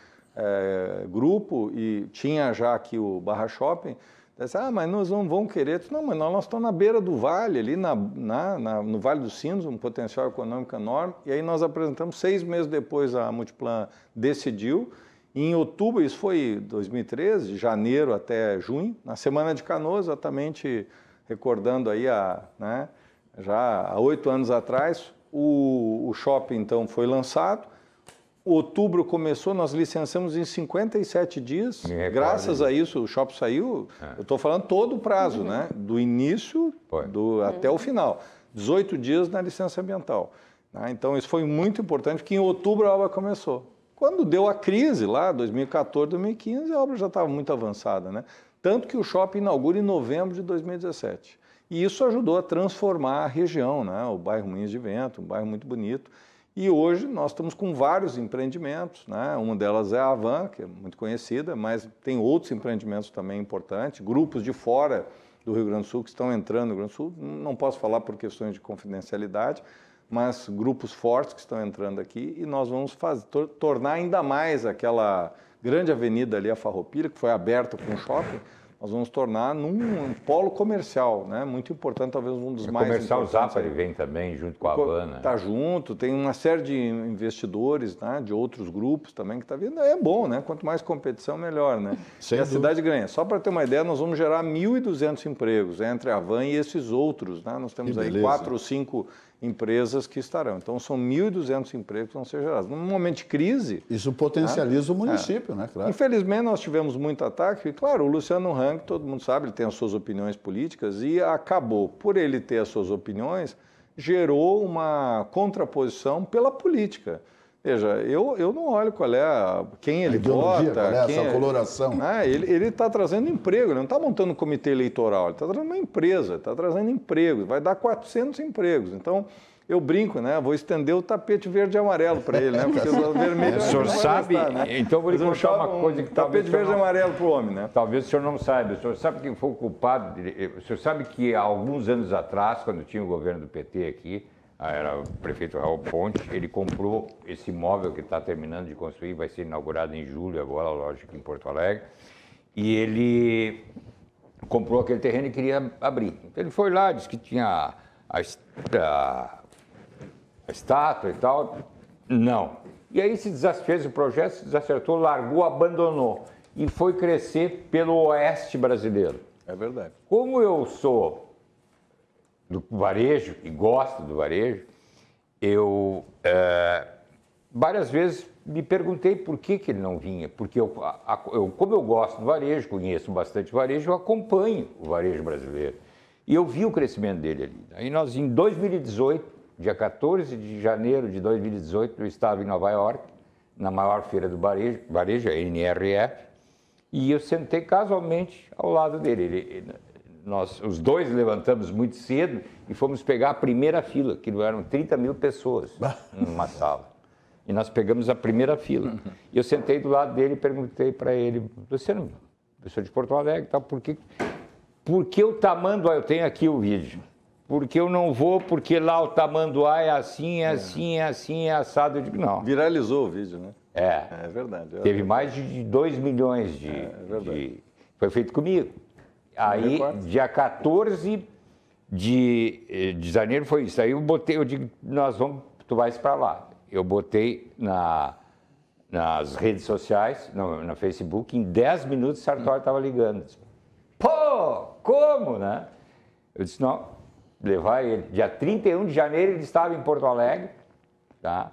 grupo, e tinha já aqui o Barra Shopping. Disse, mas nós não vamos querer. Disse, não, mas nós estamos na beira do vale, ali no Vale dos Sinos, um potencial econômico enorme, e aí nós apresentamos, 6 meses depois a Multiplan decidiu. Em outubro, isso foi 2013, de janeiro até junho, na Semana de Canoas, exatamente recordando aí já há 8 anos atrás, o shopping então foi lançado. Outubro começou, nós licenciamos em 57 dias, graças a isso o shopping saiu, eu estou falando todo o prazo, né? Do início até o final, 18 dias na licença ambiental. Né? Então isso foi muito importante, porque em outubro a obra começou. Quando deu a crise lá, 2014, 2015, a obra já estava muito avançada, né? Tanto que o shopping inaugura em novembro de 2017. E isso ajudou a transformar a região, né? O bairro Moinhos de Vento, um bairro muito bonito. E hoje nós estamos com vários empreendimentos, né? Uma delas é a Avan, que é muito conhecida, mas tem outros empreendimentos também importantes, grupos de fora do Rio Grande do Sul que estão entrando no Rio Grande do Sul. Não posso falar por questões de confidencialidade, mas grupos fortes que estão entrando aqui e nós vamos tornar ainda mais aquela grande avenida ali, a Farroupilha, que foi aberta com o shopping, nós vamos tornar num polo comercial, né? Muito importante, talvez um dos mais importantes. O comercial Zafari vem também junto com a Havana. Está junto, tem uma série de investidores, né? De outros grupos também que está vindo. É bom, né? Quanto mais competição, melhor, né? E a cidade ganha. Só para ter uma ideia, nós vamos gerar 1.200 empregos entre a Havan e esses outros, né? Nós temos aí 4 ou 5 empresas que estarão. Então, são 1.200 empregos que vão ser gerados. Num momento de crise... Isso potencializa o município, né? Claro. Infelizmente, nós tivemos muito ataque. E, claro, o Luciano Hang, todo mundo sabe, ele tem as suas opiniões políticas e acabou, por ele ter as suas opiniões, gerou uma contraposição pela política. Veja, eu não olho quem ele vota, qual é essa coloração. Ele está trazendo emprego, ele não está montando um comitê eleitoral, ele está trazendo uma empresa, está trazendo emprego, vai dar 400 empregos. Então, Eu brinco, né? Vou estender o tapete verde e amarelo para ele, né? Porque o vermelho o senhor sabe, gostar, né? Então vou lhe contar uma coisa que tapete verde e amarelo para o homem, né? Talvez o senhor não saiba. O senhor sabe quem foi o culpado? O senhor sabe que há alguns anos atrás, quando tinha o governo do PT aqui, era o prefeito Raul Ponte, ele comprou esse imóvel que está terminando de construir, vai ser inaugurado em julho agora, a loja aqui em Porto Alegre, e ele comprou aquele terreno e queria abrir. Então ele foi lá, disse que tinha a estátua e tal. Não. E aí se fez o projeto, se desacertou, largou, abandonou. E foi crescer pelo oeste brasileiro. É verdade. Como eu sou do varejo e gosto do varejo, eu várias vezes me perguntei por que ele não vinha. Porque como eu gosto do varejo, conheço bastante varejo, eu acompanho o varejo brasileiro. E eu vi o crescimento dele ali. Aí nós, em 2018, dia 14 de janeiro de 2018, eu estava em Nova York, na maior feira do varejo, a NRF, e eu sentei casualmente ao lado dele. Nós, os dois levantamos muito cedo e fomos pegar a primeira fila, que eram 30 mil pessoas numa sala. E nós pegamos a primeira fila. E eu sentei do lado dele e perguntei para ele, Luciano, pessoa de Porto Alegre, tal, por que o tamanduá, eu tenho aqui o vídeo, porque eu não vou, porque lá o tamanduá é assim, é assim, é assim, é assado. Eu digo, não. Viralizou o vídeo, né? É verdade. Teve mais de 2 milhões Foi feito comigo. Aí, dia 14 de janeiro foi isso. Aí eu digo, tu vais para lá. Eu botei nas redes sociais, no Facebook, em 10 minutos o Sartori estava ligando. Disse, pô, como, né? Eu disse, não, levar ele. Dia 31 de janeiro ele estava em Porto Alegre, tá?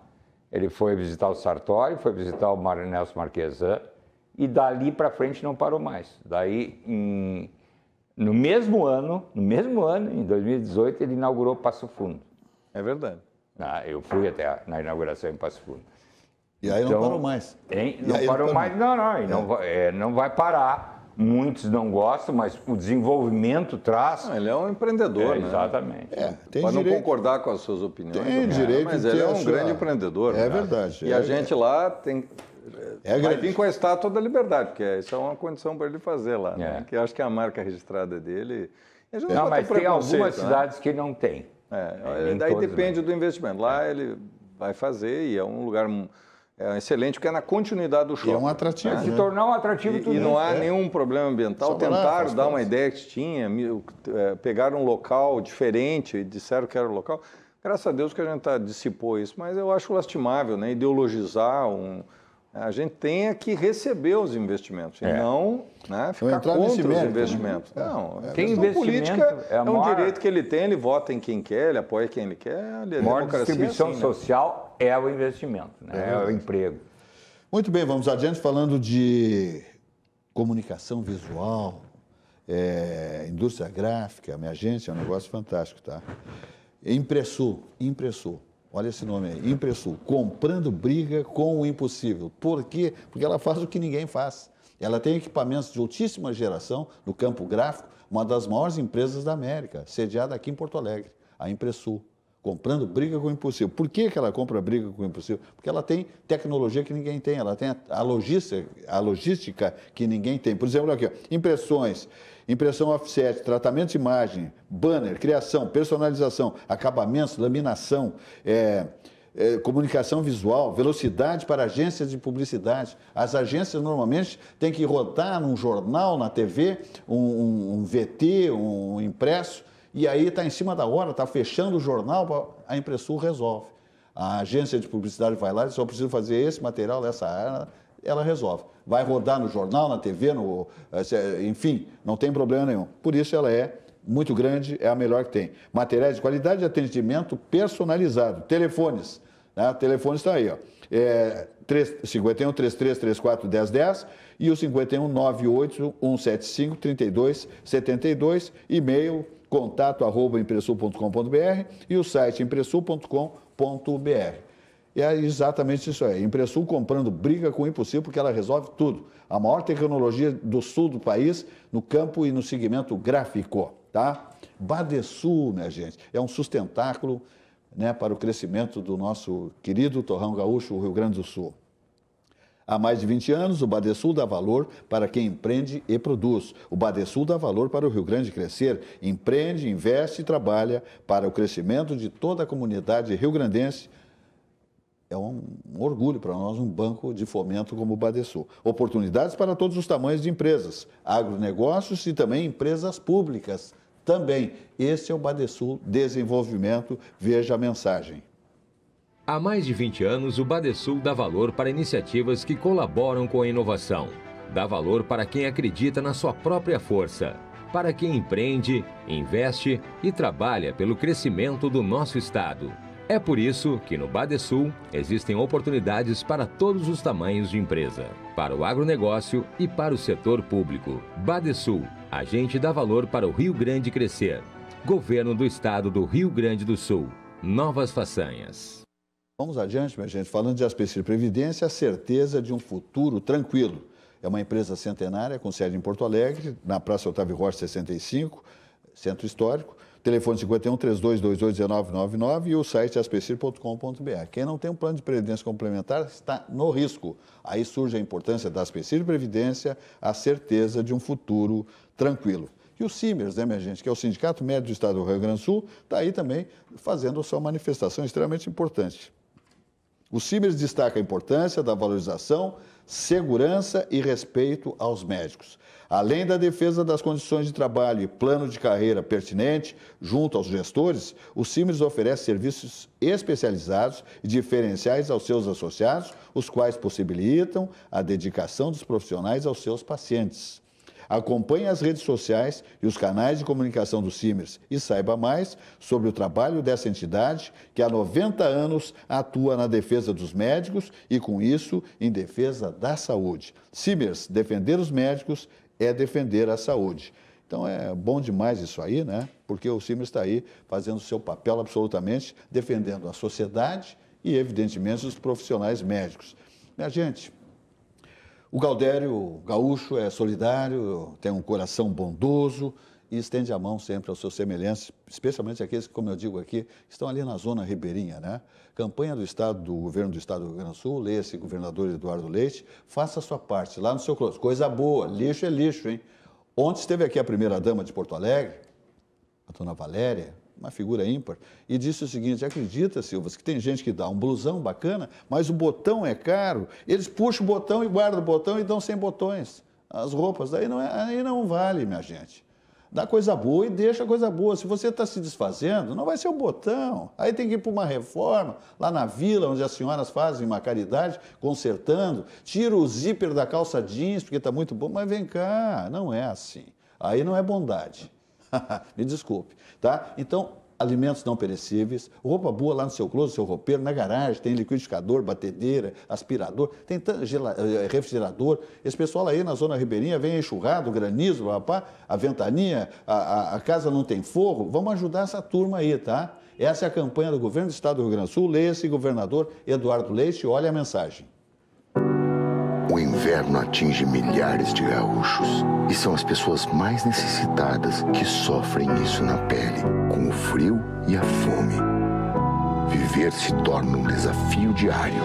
Ele foi visitar o Sartori, foi visitar o Nelson Marquesan, e dali para frente não parou mais. Daí, no mesmo ano, em 2018, ele inaugurou Passo Fundo. É verdade. Eu fui até na inauguração em Passo Fundo. E aí não parou mais. Não parou mais, não vai parar. Muitos não gostam, mas o desenvolvimento traz... Ele é um empreendedor, né? Exatamente. Pode não concordar com as suas opiniões. Tem direito, mas ele é um grande empreendedor. É verdade. E a gente lá vai vir com a Estátua da Liberdade, porque isso é uma condição para ele fazer lá, né? Que eu acho que é a marca registrada dele. Não, mas tem algumas cidades que não tem. Daí depende do investimento. Lá ele vai fazer e é um lugar... É excelente, porque é na continuidade do shopping. E é um atrativo. Se tornar um atrativo tudo E não há nenhum problema ambiental. Tentaram dar uma ideia que tinha, pegaram um local diferente, disseram que era o local. Graças a Deus que a gente dissipou isso, mas eu acho lastimável, né? Ideologizar a gente tem que receber os investimentos, e não ficar contra os investimentos. Né? Não, tem investimento, política é um direito que ele tem, ele vota em quem quer, ele apoia quem ele quer. A maior distribuição social é o investimento, né? É o emprego. Muito bem, vamos adiante falando de comunicação visual, indústria gráfica, minha gente, é um negócio fantástico, tá? Impressul. Olha esse nome aí, Impressul, comprando briga com o impossível. Por quê? Porque ela faz o que ninguém faz. Ela tem equipamentos de altíssima geração no campo gráfico, uma das maiores empresas da América, sediada aqui em Porto Alegre, a Impressul, comprando briga com o impossível. Por que ela compra briga com o impossível? Porque ela tem tecnologia que ninguém tem, ela tem a logística que ninguém tem. Por exemplo, aqui, ó, impressão offset, tratamento de imagem, banner, criação, personalização, acabamentos, laminação, comunicação visual, velocidade para agências de publicidade. As agências normalmente têm que rodar num jornal, na TV, um VT, um impresso, e aí está em cima da hora, está fechando o jornal, a Impressul resolve. A agência de publicidade vai lá e só precisa fazer esse material, essa área, ela resolve. Vai rodar no jornal, na TV, enfim, não tem problema nenhum. Por isso ela é muito grande, é a melhor que tem. Materiais de qualidade de atendimento personalizado. Telefones, né? Telefones está aí, ó. 51 33 34 1010 e o 51 98 175 32 72, e-mail contato@impressul.com.br e o site impressul.com.br. E é exatamente isso aí. Impressul comprando briga com o impossível, porque ela resolve tudo. A maior tecnologia do sul do país, no campo e no segmento gráfico, tá? Badesul, minha gente, é um sustentáculo né, para o crescimento do nosso querido torrão gaúcho, o Rio Grande do Sul. Há mais de 20 anos, o Badesul dá valor para quem empreende e produz. O Badesul dá valor para o Rio Grande crescer. Empreende, investe e trabalha para o crescimento de toda a comunidade rio-grandense. É um orgulho para nós um banco de fomento como o Badesul. Oportunidades para todos os tamanhos de empresas, agronegócios e também empresas públicas. Também, esse é o Badesul Desenvolvimento. Veja a mensagem. Há mais de 20 anos, o Badesul dá valor para iniciativas que colaboram com a inovação. Dá valor para quem acredita na sua própria força. Para quem empreende, investe e trabalha pelo crescimento do nosso estado. É por isso que no Badesul existem oportunidades para todos os tamanhos de empresa. Para o agronegócio e para o setor público. Badesul, a gente dá valor para o Rio Grande crescer. Governo do Estado do Rio Grande do Sul. Novas façanhas. Vamos adiante, minha gente. Falando de Aspecir Previdência, a certeza de um futuro tranquilo. É uma empresa centenária com sede em Porto Alegre, na Praça Otávio Rocha 65, Centro Histórico. Telefone 51-3222-1999 e o site aspecir.com.br. Quem não tem um plano de previdência complementar está no risco. Aí surge a importância da Aspecir Previdência, a certeza de um futuro tranquilo. E o Simers, né, minha gente, que é o Sindicato Médico do Estado do Rio Grande do Sul, está aí também fazendo a sua manifestação extremamente importante. O Simers destaca a importância da valorização, segurança e respeito aos médicos. Além da defesa das condições de trabalho e plano de carreira pertinente junto aos gestores, o Simers oferece serviços especializados e diferenciais aos seus associados, os quais possibilitam a dedicação dos profissionais aos seus pacientes. Acompanhe as redes sociais e os canais de comunicação do Simers e saiba mais sobre o trabalho dessa entidade que há 90 anos atua na defesa dos médicos e, com isso, em defesa da saúde. Simers, defender os médicos é defender a saúde. Então é bom demais isso aí, né? Porque o Simers está aí fazendo o seu papel absolutamente, defendendo a sociedade e, evidentemente, os profissionais médicos. Minha gente, o Gaudério gaúcho é solidário, tem um coração bondoso e estende a mão sempre aos seus semelhantes, especialmente aqueles que, como eu digo aqui, estão ali na zona ribeirinha, né? Campanha do Estado, do Governo do Estado do Rio Grande do Sul, leia-se governador Eduardo Leite, faça a sua parte lá no seu close. Coisa boa, lixo é lixo, hein? Ontem esteve aqui a primeira-dama de Porto Alegre, a dona Valéria, uma figura ímpar, e disse o seguinte: acredita, Silvas, que tem gente que dá um blusão bacana, mas o botão é caro, eles puxam o botão e guardam o botão e dão sem botões. As roupas, daí não, aí não vale, minha gente. Dá coisa boa e deixa coisa boa. Se você está se desfazendo, não vai ser o botão. Aí tem que ir para uma reforma, lá na vila, onde as senhoras fazem uma caridade, consertando. Tira o zíper da calça jeans, porque está muito bom, mas vem cá, não é assim. Aí não é bondade. Me desculpe, tá? Então, alimentos não perecíveis, roupa boa lá no seu closet, no seu roupeiro, na garagem, tem liquidificador, batedeira, aspirador, tem refrigerador. Esse pessoal aí na zona ribeirinha vem enxurrado, granizo, rapaz, a ventania, a casa não tem forro. Vamos ajudar essa turma aí, tá? Essa é a campanha do Governo do Estado do Rio Grande do Sul. Leia-se, governador Eduardo Leite, olha a mensagem. O inverno atinge milhares de gaúchos e são as pessoas mais necessitadas que sofrem isso na pele, com o frio e a fome. Viver se torna um desafio diário.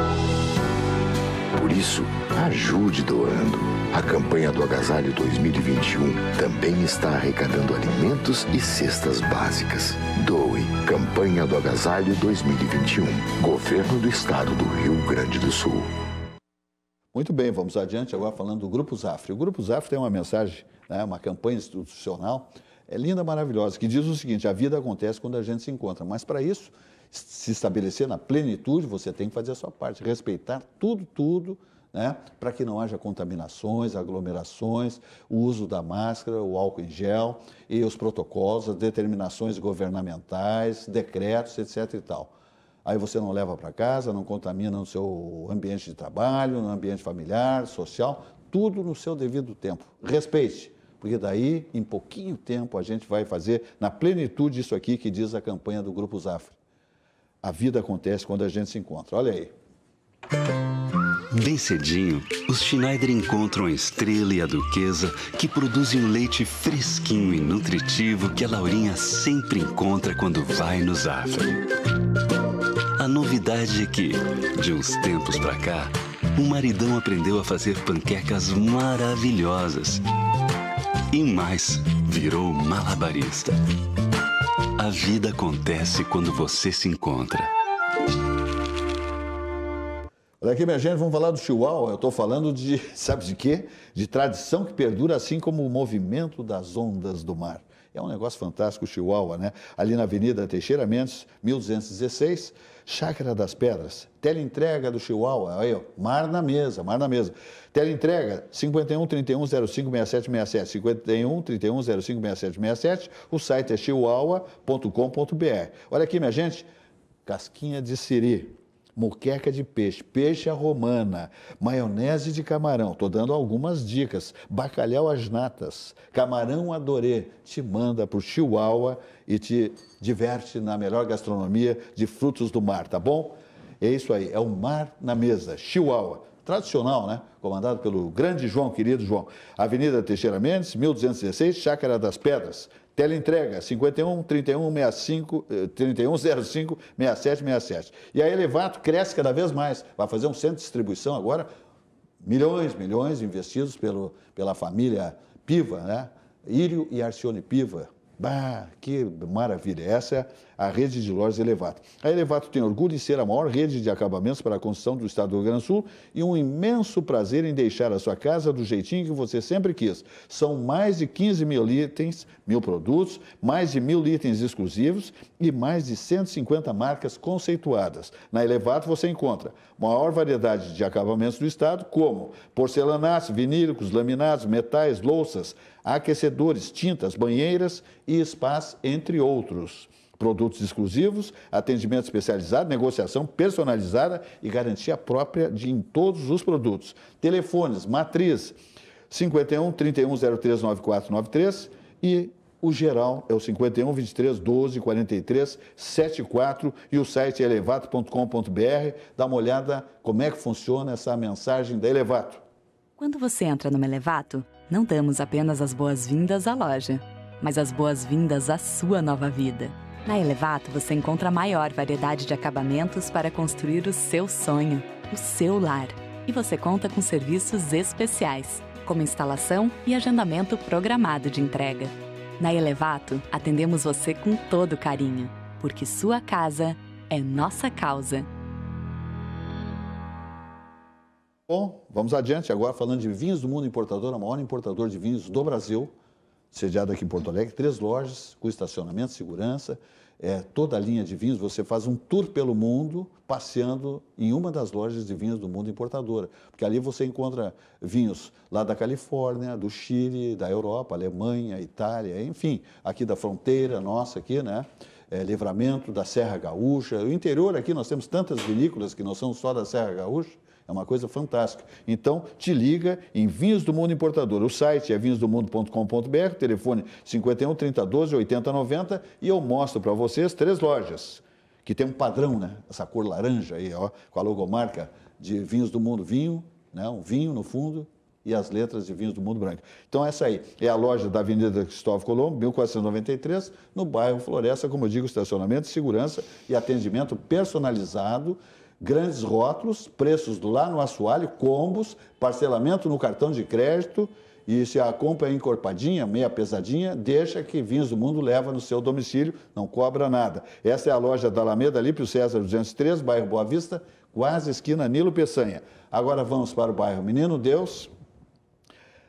Por isso, ajude doando. A campanha do Agasalho 2021 também está arrecadando alimentos e cestas básicas. Doe. Campanha do Agasalho 2021. Governo do Estado do Rio Grande do Sul. Muito bem, vamos adiante agora falando do Grupo Zafre. O Grupo Zafre tem uma mensagem, né, uma campanha institucional, linda, maravilhosa, que diz o seguinte: a vida acontece quando a gente se encontra, mas para isso, se estabelecer na plenitude, você tem que fazer a sua parte, respeitar tudo, né, para que não haja contaminações, aglomerações, o uso da máscara, o álcool em gel e os protocolos, as determinações governamentais, decretos, etc. e tal. Aí você não leva para casa, não contamina no seu ambiente de trabalho, no ambiente familiar, social, tudo no seu devido tempo. Respeite, porque daí, em pouquinho tempo, a gente vai fazer na plenitude isso aqui que diz a campanha do Grupo Zafre. A vida acontece quando a gente se encontra. Olha aí. Bem cedinho, os Schneider encontram a Estrela e a Duquesa, que produzem um leite fresquinho e nutritivo que a Laurinha sempre encontra quando vai no Zafre. A novidade é que, de uns tempos pra cá, o maridão aprendeu a fazer panquecas maravilhosas. E mais, virou malabarista. A vida acontece quando você se encontra. Olha aqui, minha gente, vamos falar do Chihuahua. Eu estou falando de, sabe de quê? De tradição que perdura, assim como o movimento das ondas do mar. É um negócio fantástico o Chihuahua, né? Ali na Avenida Teixeira Mendes, 1216, Chácara das Pedras. Teleentrega do Chihuahua, aí, ó, mar na mesa, mar na mesa. Teleentrega, 51 31 05 67 67, 51 31 05 67 67. O site é chihuahua.com.br. Olha aqui, minha gente, casquinha de siri, moqueca de peixe, peixe à romana, maionese de camarão, estou dando algumas dicas, bacalhau às natas, camarão adorê, te manda para o Chihuahua e te diverte na melhor gastronomia de frutos do mar, tá bom? É isso aí, é o mar na mesa, Chihuahua. Tradicional, né? Comandado pelo grande João, querido João. Avenida Teixeira Mendes, 1216, Chácara das Pedras. Teleentrega, 51 31 65 31 05 67 67. E a Elevato cresce cada vez mais. Vai fazer um centro de distribuição agora. Milhões investidos pela família Piva, né? Írio e Arcione Piva. Bah, que maravilha! Essa é a rede de lojas Elevato. A Elevato tem orgulho em ser a maior rede de acabamentos para a construção do estado do Rio Grande do Sul e um imenso prazer em deixar a sua casa do jeitinho que você sempre quis. São mais de 15 mil itens, 1000 produtos, mais de 1000 itens exclusivos e mais de 150 marcas conceituadas. Na Elevato você encontra maior variedade de acabamentos do estado, como porcelanatos, vinílicos, laminados, metais, louças, aquecedores, tintas, banheiras e spas, entre outros. Produtos exclusivos, atendimento especializado, negociação personalizada e garantia própria em todos os produtos. Telefones, matriz 51 31 03 9493 e o geral é o 51 23 12 43 74 e o site é elevato.com.br. Dá uma olhada como é que funciona essa mensagem da Elevato. Quando você entra numa Elevato, não damos apenas as boas-vindas à loja, mas as boas-vindas à sua nova vida. Na Elevato, você encontra a maior variedade de acabamentos para construir o seu sonho, o seu lar. E você conta com serviços especiais, como instalação e agendamento programado de entrega. Na Elevato, atendemos você com todo carinho, porque sua casa é nossa causa. Bom, vamos adiante agora falando de Vinhos do Mundo Importadora, o maior importador de vinhos do Brasil, sediado aqui em Porto Alegre, 3 lojas com estacionamento, segurança, toda a linha de vinhos. Você faz um tour pelo mundo, passeando em uma das lojas de vinhos do Mundo Importadora, porque ali você encontra vinhos lá da Califórnia, do Chile, da Europa, Alemanha, Itália, enfim, aqui da fronteira nossa aqui, né? Livramento, da Serra Gaúcha. O interior aqui nós temos tantas vinícolas que não são só da Serra Gaúcha. É uma coisa fantástica. Então, te liga em Vinhos do Mundo Importadora. O site é vinhosdomundo.com.br, telefone 51 30 12 80 90 e eu mostro para vocês 3 lojas que tem um padrão, né? Essa cor laranja aí, ó, com a logomarca de Vinhos do Mundo, vinho, né? Um vinho no fundo e as letras de Vinhos do Mundo Branco. Então, essa aí é a loja da Avenida Cristóvão Colombo, 1493, no bairro Floresta, como eu digo, estacionamento, segurança e atendimento personalizado. Grandes rótulos, preços lá no assoalho, combos, parcelamento no cartão de crédito e se a compra é encorpadinha, meia pesadinha, deixa que Vinhos do Mundo leva no seu domicílio, não cobra nada. Essa é a loja da Alameda, Alípio César 203, bairro Boa Vista, quase esquina Nilo Peçanha. Agora vamos para o bairro Menino Deus,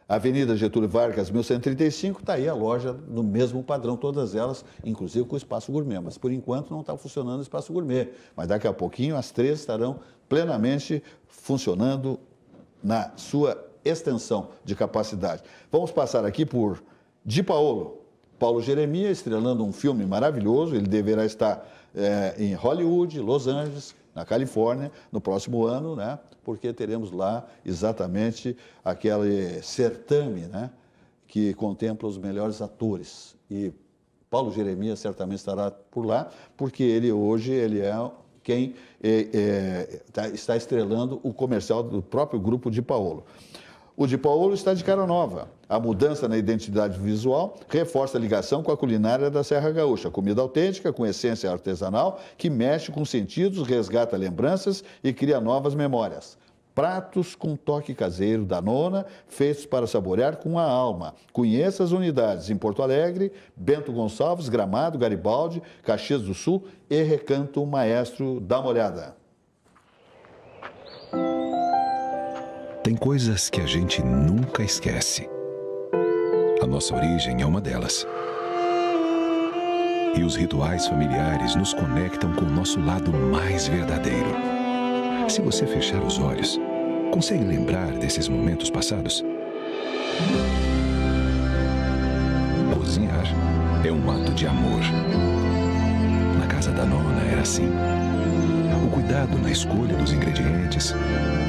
Avenida Getúlio Vargas, 1135, está aí a loja no mesmo padrão, todas elas, inclusive com o Espaço Gourmet. Mas, por enquanto, não está funcionando o Espaço Gourmet. Mas, daqui a pouquinho, as 3 estarão plenamente funcionando na sua extensão de capacidade. Vamos passar aqui por Di Paolo. Paulo Jeremias, estrelando um filme maravilhoso. Ele deverá estar em Hollywood, Los Angeles, na Califórnia, no próximo ano, né? Porque teremos lá exatamente aquele certame, né? Que contempla os melhores atores. E Paulo Jeremias certamente estará por lá, porque ele hoje é quem está estrelando o comercial do próprio grupo Di Paolo. O Di Paolo está de cara nova. A mudança na identidade visual reforça a ligação com a culinária da Serra Gaúcha. Comida autêntica, com essência artesanal, que mexe com sentidos, resgata lembranças e cria novas memórias. Pratos com toque caseiro da Nona, feitos para saborear com a alma. Conheça as unidades em Porto Alegre, Bento Gonçalves, Gramado, Garibaldi, Caxias do Sul e Recanto Maestro. Dá uma olhada. Tem coisas que a gente nunca esquece. A nossa origem é uma delas. E os rituais familiares nos conectam com o nosso lado mais verdadeiro. Se você fechar os olhos, consegue lembrar desses momentos passados? Cozinhar é um ato de amor. Na casa da Nona era assim. O cuidado na escolha dos ingredientes,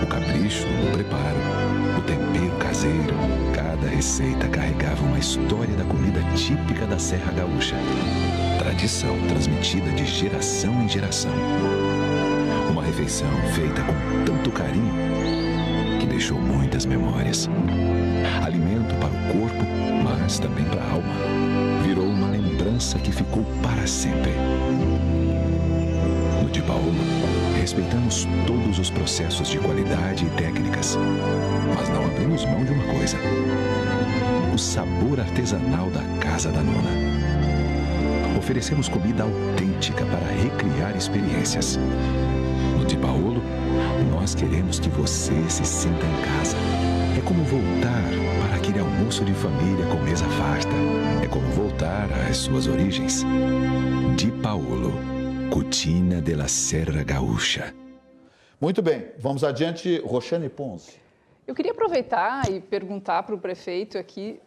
o capricho no preparo, o tempero caseiro. Cada receita carregava uma história da comida típica da Serra Gaúcha. Tradição transmitida de geração em geração. Uma refeição feita com tanto carinho que deixou muitas memórias. Alimento para o corpo, mas também para a alma. Virou uma lembrança que ficou para sempre. No Di Paolo, respeitamos todos os processos de qualidade e técnicas, mas não abrimos mão de uma coisa: o sabor artesanal da Casa da Nona. Oferecemos comida autêntica para recriar experiências. No Di Paolo, nós queremos que você se sinta em casa. É como voltar para aquele almoço de família com mesa farta. É como voltar às suas origens. Di Paolo, Cucina de la Serra Gaúcha. Muito bem, vamos adiante. Roxane Ponce. Eu queria aproveitar e perguntar para o prefeito aqui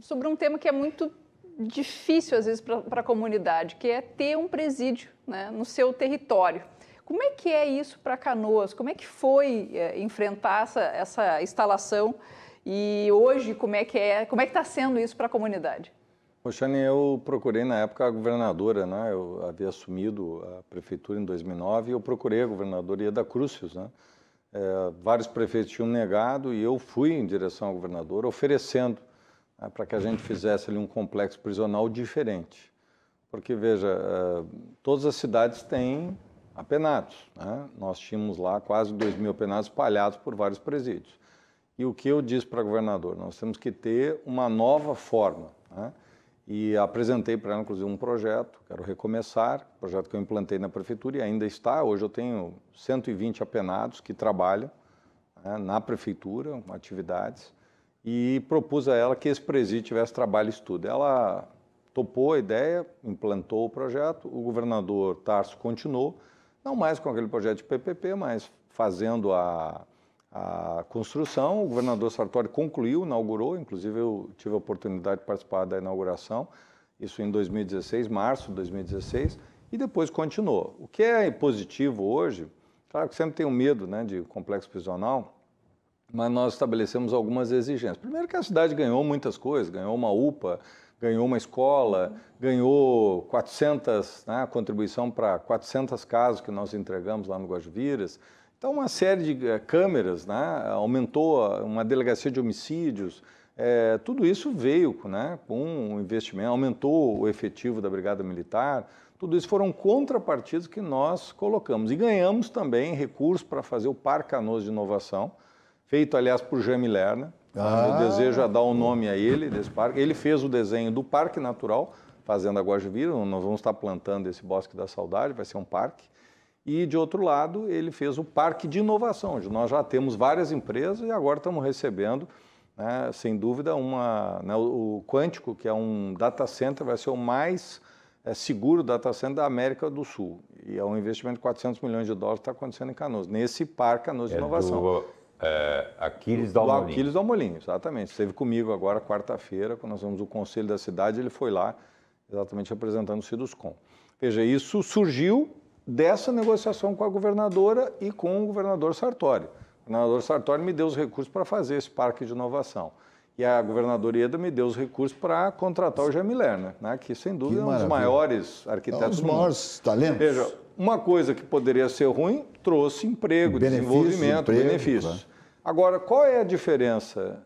sobre um tema que é muito difícil, às vezes, para a comunidade, que é ter um presídio, né, no seu território. Como é que é isso para Canoas? Como é que foi enfrentar essa instalação? E hoje, como é que está sendo isso para a comunidade? Roxane, eu procurei na época a governadora, né? Eu havia assumido a prefeitura em 2009 e eu procurei a governadora Ieda Crucius, né? Vários prefeitos tinham negado e eu fui em direção à governadora oferecendo, né, para que a gente fizesse ali um complexo prisional diferente. Porque, veja, todas as cidades têm apenados, né? Nós tínhamos lá quase 2.000 apenados espalhados por vários presídios. E o que eu disse para a governadora? Nós temos que ter uma nova forma, né? E apresentei para ela, inclusive, um projeto, Quero Recomeçar, projeto que eu implantei na prefeitura e ainda está. Hoje eu tenho 120 apenados que trabalham, né, na prefeitura, com atividades, e propus a ela que esse presídio tivesse trabalho e estudo. Ela topou a ideia, implantou o projeto, o governador Tarso continuou, não mais com aquele projeto de PPP, mas fazendo a construção. O governador Sartori concluiu, inaugurou, inclusive eu tive a oportunidade de participar da inauguração, isso em 2016, março de 2016, e depois continuou. O que é positivo hoje, claro que sempre tenho medo, né, de complexo prisional, mas nós estabelecemos algumas exigências. Primeiro que a cidade ganhou muitas coisas, ganhou uma UPA, ganhou uma escola, ganhou 400, né, contribuição para 400 casos que nós entregamos lá no Guajuviras. Então, uma série de câmeras, né, aumentou uma delegacia de homicídios, tudo isso veio, né, com um investimento, aumentou o efetivo da Brigada Militar, tudo isso foram contrapartidas que nós colocamos. E ganhamos também recursos para fazer o Parque Canoas de Inovação, feito, aliás, por Jaime Lerner. Meu desejo é dar um nome a ele, desse parque. Ele fez o desenho do Parque Natural, Fazenda Guajuvira, nós vamos estar plantando esse Bosque da Saudade, vai ser um parque. E, de outro lado, ele fez o Parque de Inovação, onde nós já temos várias empresas e agora estamos recebendo, né, sem dúvida, o Quântico, que é um data center, vai ser o mais seguro data center da América do Sul. E é um investimento de 400 milhões de dólares que está acontecendo em Canoas, nesse Parque Canoas de Inovação. Aquiles Dalmolin. Do Aquiles Dalmolin, exatamente. Esteve comigo agora, quarta-feira, quando nós vamos o Conselho da Cidade, ele foi lá, exatamente representando o Ciduscom. Veja, isso surgiu dessa negociação com a governadora e com o governador Sartori. O governador Sartori me deu os recursos para fazer esse parque de inovação. E a governadora Ieda me deu os recursos para contratar o Jaime Lerner, né, que, sem dúvida, é um dos maiores arquitetos do mundo. Um dos maiores talentos. Veja, uma coisa que poderia ser ruim, trouxe emprego, desenvolvimento, benefícios. Agora, qual é a diferença?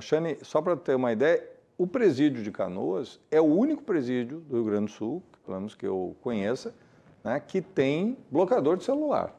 Xane, só para ter uma ideia, o presídio de Canoas é o único presídio do Rio Grande do Sul, pelo menos que eu conheça, né, que tem bloqueador de celular.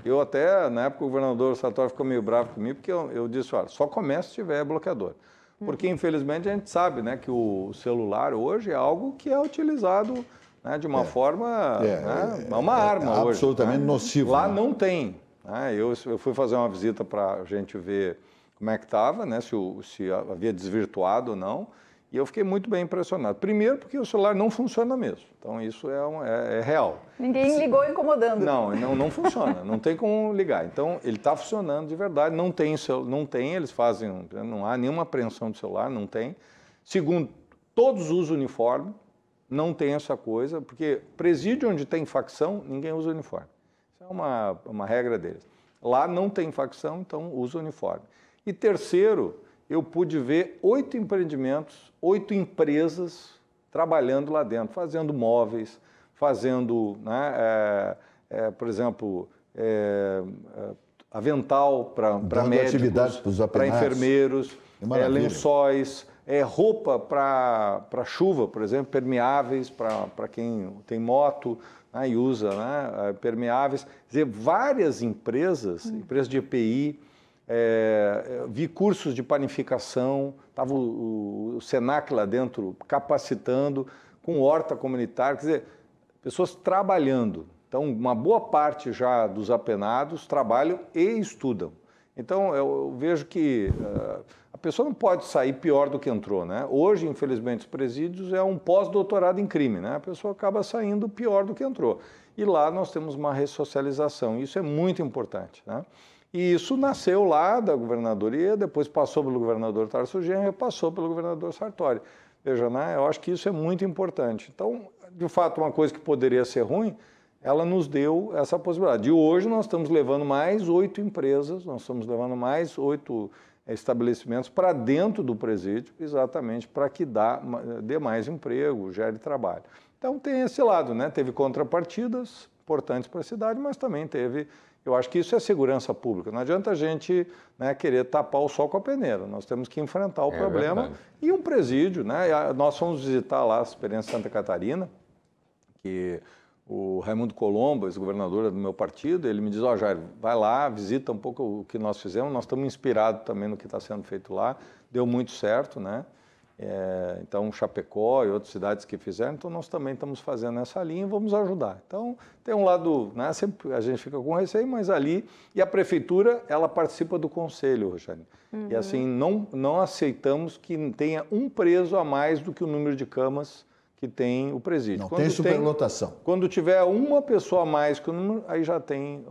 Eu até, na época, o governador Sartori ficou meio bravo comigo, porque eu disse, olha, só começa se tiver bloqueador. Porque, infelizmente, a gente sabe, né, que o celular hoje é algo que é utilizado, né, de uma forma... é uma arma hoje. Absolutamente, né? Nocivo. Lá né? não tem. Né? Eu fui fazer uma visita para a gente ver como é que estava, né, se havia desvirtuado ou não, e eu fiquei muito bem impressionado. Primeiro porque o celular não funciona mesmo, então isso é real. Ninguém ligou incomodando. Não funciona, não tem como ligar. Então ele está funcionando de verdade, não tem, eles fazem, não há nenhuma apreensão do celular, não tem. Segundo, todos usam uniforme, não tem essa coisa, porque presídio onde tem facção, ninguém usa uniforme. Isso é uma regra deles. Lá não tem facção, então usa uniforme. E terceiro, eu pude ver 8 empreendimentos, 8 empresas trabalhando lá dentro, fazendo móveis, fazendo, né, por exemplo, avental para médicos, para enfermeiros, lençóis, roupa para chuva, por exemplo, permeáveis para quem tem moto, né, e usa, né, permeáveis. Quer dizer, várias empresas, empresas de EPI, vi cursos de panificação, estava o Senac lá dentro capacitando, com horta comunitária, quer dizer, pessoas trabalhando. Então, uma boa parte já dos apenados trabalham e estudam. Então, eu vejo que a pessoa não pode sair pior do que entrou, né? Hoje, infelizmente, os presídios é um pós-doutorado em crime, né? A pessoa acaba saindo pior do que entrou. E lá nós temos uma ressocialização, isso é muito importante, né? E isso nasceu lá da governadoria, depois passou pelo governador Tarso Genro, passou pelo governador Sartori. Veja, né? Eu acho que isso é muito importante. Então, de fato, uma coisa que poderia ser ruim, ela nos deu essa possibilidade. E hoje nós estamos levando mais 8 empresas, nós estamos levando mais 8 estabelecimentos para dentro do presídio, exatamente para que dê mais emprego, gere trabalho. Então tem esse lado, né? Teve contrapartidas importantes para a cidade, mas também teve... Eu acho que isso é segurança pública. Não adianta a gente, né, querer tapar o sol com a peneira. Nós temos que enfrentar o problema. Verdade. E um presídio, né? Nós fomos visitar lá a Experiência Santa Catarina, que o Raimundo Colombo, ex-governador do meu partido, ele me diz, Jair, vai lá, visita um pouco o que nós fizemos. Nós estamos inspirados também no que está sendo feito lá. Deu muito certo, né? Então, Chapecó e outras cidades que fizeram, então nós também estamos fazendo essa linha e vamos ajudar. Então, tem um lado, né, sempre a gente fica com receio, mas ali, e a prefeitura, ela participa do conselho, Rogério. E assim, não aceitamos que tenha um preso a mais do que o número de camas que tem o presídio. Não tem superlotação. Quando tiver uma pessoa a mais que o número, aí já tem,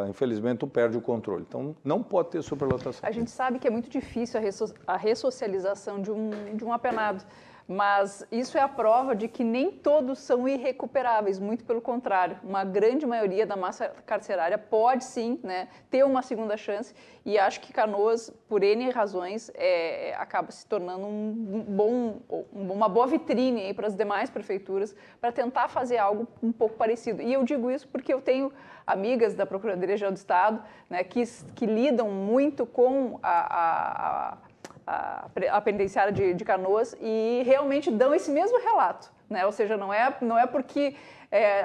infelizmente, tu perde o controle. Então, não pode ter superlotação. A gente sabe que é muito difícil a ressocialização de um apenado, mas isso é a prova de que nem todos são irrecuperáveis, muito pelo contrário. Uma grande maioria da massa carcerária pode, sim, né, ter uma segunda chance, e acho que Canoas, por N razões, acaba se tornando uma boa vitrine para as demais prefeituras para tentar fazer algo um pouco parecido. E eu digo isso porque eu tenho amigas da Procuradoria-Geral do Estado, né, que lidam muito com a penitenciária de Canoas e realmente dão esse mesmo relato, né? Ou seja, não é porque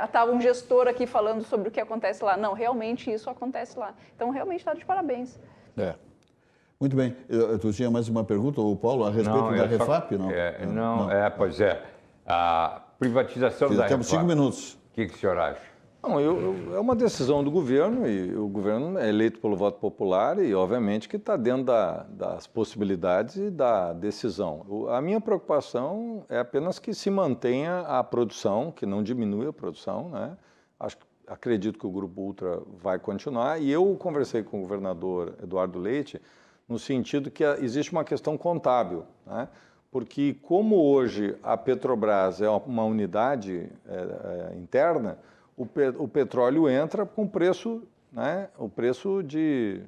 estava um gestor aqui falando sobre o que acontece lá. Não, realmente isso acontece lá. Então, realmente está de parabéns. Muito bem. Tu tinha mais uma pergunta, o Paulo, a respeito da Refap? Pois é. A privatização da Refap. Temos 5 minutos. O que o senhor acha? Não, é uma decisão do governo, e o governo é eleito pelo voto popular e, obviamente, que está dentro das possibilidades e da decisão. A minha preocupação é apenas que se mantenha a produção, que não diminua a produção, né? Acredito que o Grupo Ultra vai continuar, e eu conversei com o governador Eduardo Leite no sentido que existe uma questão contábil, né? Porque como hoje a Petrobras é uma unidade interna, o petróleo entra com preço, né, o preço de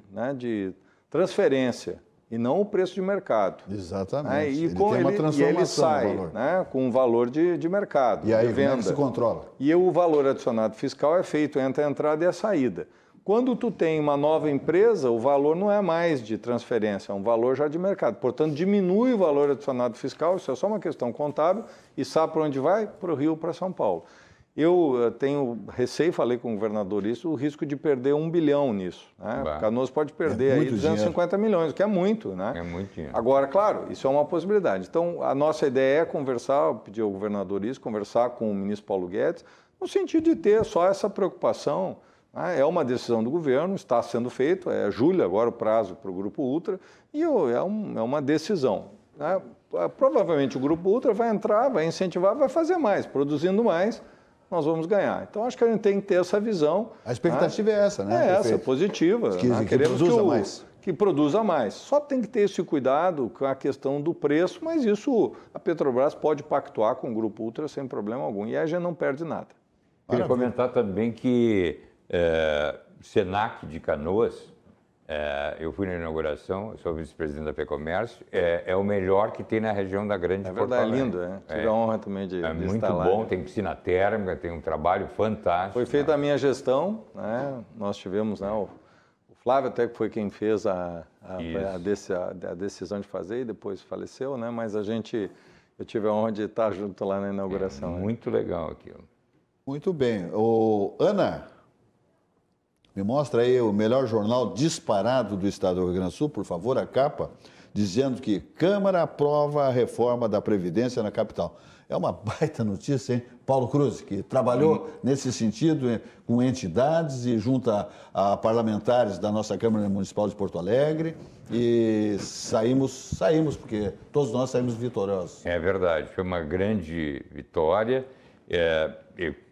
transferência e não o preço de mercado. Exatamente. E ele sai, né, com um valor de mercado, e aí, de venda. Como é que se controla? E o valor adicionado fiscal é feito entre a entrada e a saída. Quando tu tem uma nova empresa, o valor não é mais de transferência, é um valor já de mercado. Portanto, diminui o valor adicionado fiscal, isso é só uma questão contábil, e sabe para onde vai? Para o Rio, para São Paulo. Eu tenho receio, falei com o governador isso, o risco de perder 1 bilhão nisso. Né? Canoas pode perder aí 250 milhões, que é muito, né? É muito dinheiro. Agora, claro, isso é uma possibilidade. Então, a nossa ideia é conversar, pedir ao governador isso, conversar com o ministro Paulo Guedes, no sentido de ter só essa preocupação. É uma decisão do governo, está sendo feito, é julho agora o prazo para o Grupo Ultra, e é uma decisão. Né? Provavelmente o Grupo Ultra vai entrar, vai incentivar, vai fazer mais, produzindo mais, nós vamos ganhar. Então acho que a gente tem que ter essa visão. A expectativa é essa, né? É essa, positiva. Que queremos produza mais. Que produza mais. Só tem que ter esse cuidado com a questão do preço, mas isso a Petrobras pode pactuar com o Grupo Ultra sem problema algum, e aí a gente não perde nada. Queria comentar também que Senac de Canoas, eu fui na inauguração, sou vice-presidente da FEComércio, é o melhor que tem na região da Grande Porto Alegre. É verdade, lindo, Tive a honra também de muito instalar. Bom, tem piscina térmica, tem um trabalho fantástico. Foi feita a minha gestão, né? Nós tivemos, né, o Flávio até que foi quem fez a decisão de fazer e depois faleceu, né? Mas eu tive a honra de estar junto lá na inauguração. Muito legal aquilo. Muito bem. Ana, me mostra aí o melhor jornal disparado do estado do Rio Grande do Sul, por favor, a capa, dizendo que Câmara aprova a reforma da Previdência na capital. É uma baita notícia, hein? Paulo Cruz, que trabalhou nesse sentido com entidades e junto a parlamentares da nossa Câmara Municipal de Porto Alegre, e saímos, porque todos nós saímos vitoriosos. É verdade, foi uma grande vitória.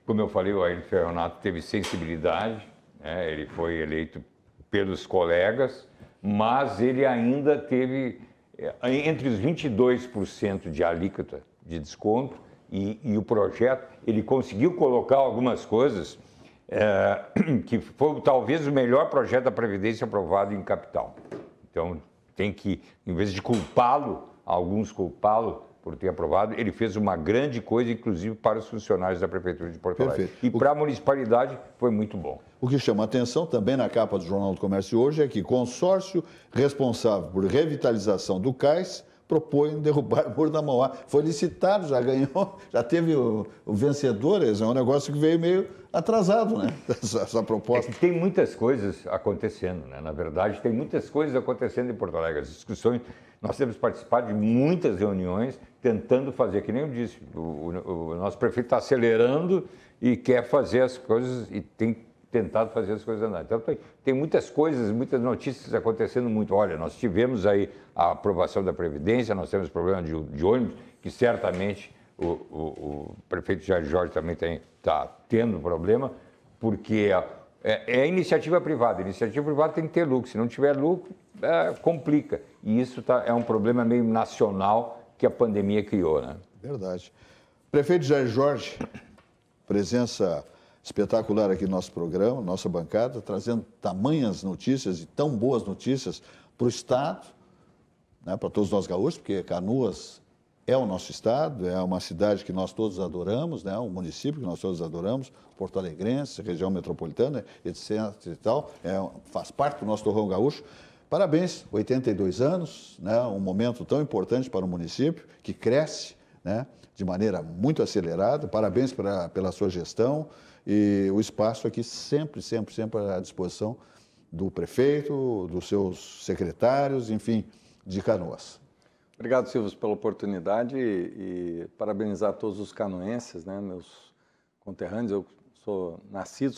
Como eu falei, o Ayrton Ferronato teve sensibilidade, ele foi eleito pelos colegas, mas ele ainda teve entre os 22% de alíquota de desconto e o projeto, ele conseguiu colocar algumas coisas que foi talvez o melhor projeto da Previdência aprovado em capital. Então, tem que, em vez de alguns culpá-lo por ter aprovado, ele fez uma grande coisa, inclusive para os funcionários da Prefeitura de Porto Alegre. E para a municipalidade foi muito bom. O que chama atenção também na capa do Jornal do Comércio hoje é que consórcio responsável por revitalização do cais propõe derrubar o Muro da Mauá. Foi licitado, já ganhou, já teve o vencedor, é um negócio que veio meio atrasado, né? Essa proposta. Tem muitas coisas acontecendo, né? Na verdade, tem muitas coisas acontecendo em Porto Alegre. As discussões, nós temos participado de muitas reuniões tentando fazer, que nem eu disse, o nosso prefeito está acelerando e quer fazer as coisas e tem tentado fazer as coisas andarem. Então, tem muitas coisas, muitas notícias acontecendo muito. Olha, nós tivemos aí a aprovação da Previdência, nós temos problema de ônibus, que certamente o prefeito Jair Jorge também está tendo problema, porque é iniciativa privada. Iniciativa privada tem que ter lucro. Se não tiver lucro, complica. E isso é um problema meio nacional que a pandemia criou, né? Verdade. Prefeito Jair Jorge, presença espetacular aqui no nosso programa, nossa bancada, trazendo tamanhas notícias e tão boas notícias para o Estado, né, para todos nós gaúchos, porque Canoas é o nosso Estado, é uma cidade que nós todos adoramos, né, um município que nós todos adoramos, porto-alegrense, região metropolitana, etc. e tal, faz parte do nosso torrão gaúcho. Parabéns, 82 anos, né, um momento tão importante para o município, que cresce, né, de maneira muito acelerada. Parabéns pela sua gestão. E o espaço aqui sempre à disposição do prefeito, dos seus secretários, enfim, de Canoas. Obrigado, Silvio, pela oportunidade e parabenizar todos os canoenses, né, meus conterrâneos. Eu sou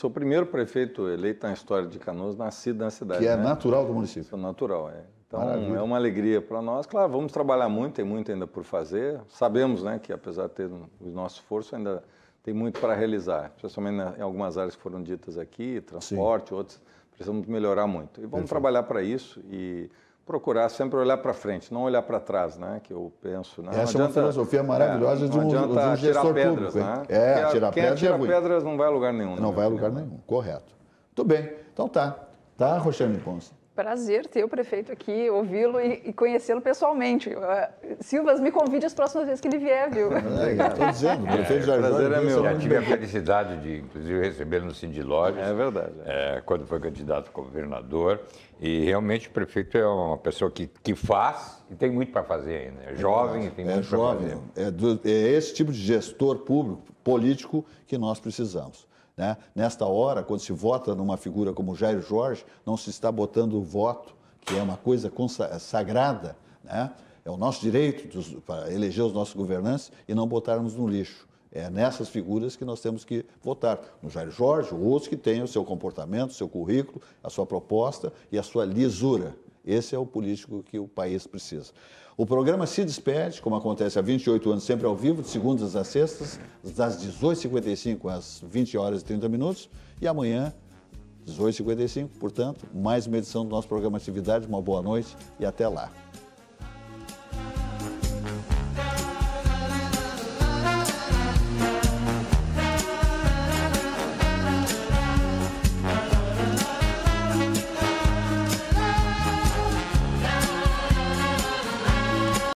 o primeiro prefeito eleito na história de Canoas, nascido na cidade. Que é natural do município. Sou natural, Então, maravilha. É uma alegria para nós. Claro, vamos trabalhar muito, tem muito ainda por fazer. Sabemos, né, que apesar de ter o nosso esforço, ainda tem muito para realizar, especialmente em algumas áreas que foram ditas aqui, transporte, outras, precisamos melhorar muito. E vamos trabalhar para isso e procurar sempre olhar para frente, não olhar para trás, né? Que eu penso. Né? Essa é uma filosofia maravilhosa de um gestor pedras, público. Né? Tirar quem atira pedras não vai a lugar nenhum. Não vai a lugar nenhum, correto. Muito bem, então tá, Roxane Ponce. Prazer ter o prefeito aqui, ouvi-lo e conhecê-lo pessoalmente. Silvas, me convide as próximas vezes que ele vier, viu? Estou dizendo, o prefeito Jair Jorge é meu. Já tive a felicidade de, inclusive, recebê-lo no Cindy Lojas. É verdade. Quando foi candidato a governador. E realmente o prefeito é uma pessoa que faz e tem muito para fazer ainda. É jovem e tem muito para fazer. É esse tipo de gestor público, político, que nós precisamos. Né? Nesta hora, quando se vota numa figura como Jair Jorge, não se está botando o voto, que é uma coisa sagrada, né? É o nosso direito para eleger os nossos governantes e não botarmos no lixo. É nessas figuras que nós temos que votar. No Jair Jorge, ou outros que tenham o seu comportamento, o seu currículo, a sua proposta e a sua lisura. Esse é o político que o país precisa. O programa se despede, como acontece há 28 anos, sempre ao vivo, de segundas às sextas, das 18h55 às 20h30. E amanhã, 18h55, portanto, mais uma edição do nosso programa Atividade. Uma boa noite e até lá.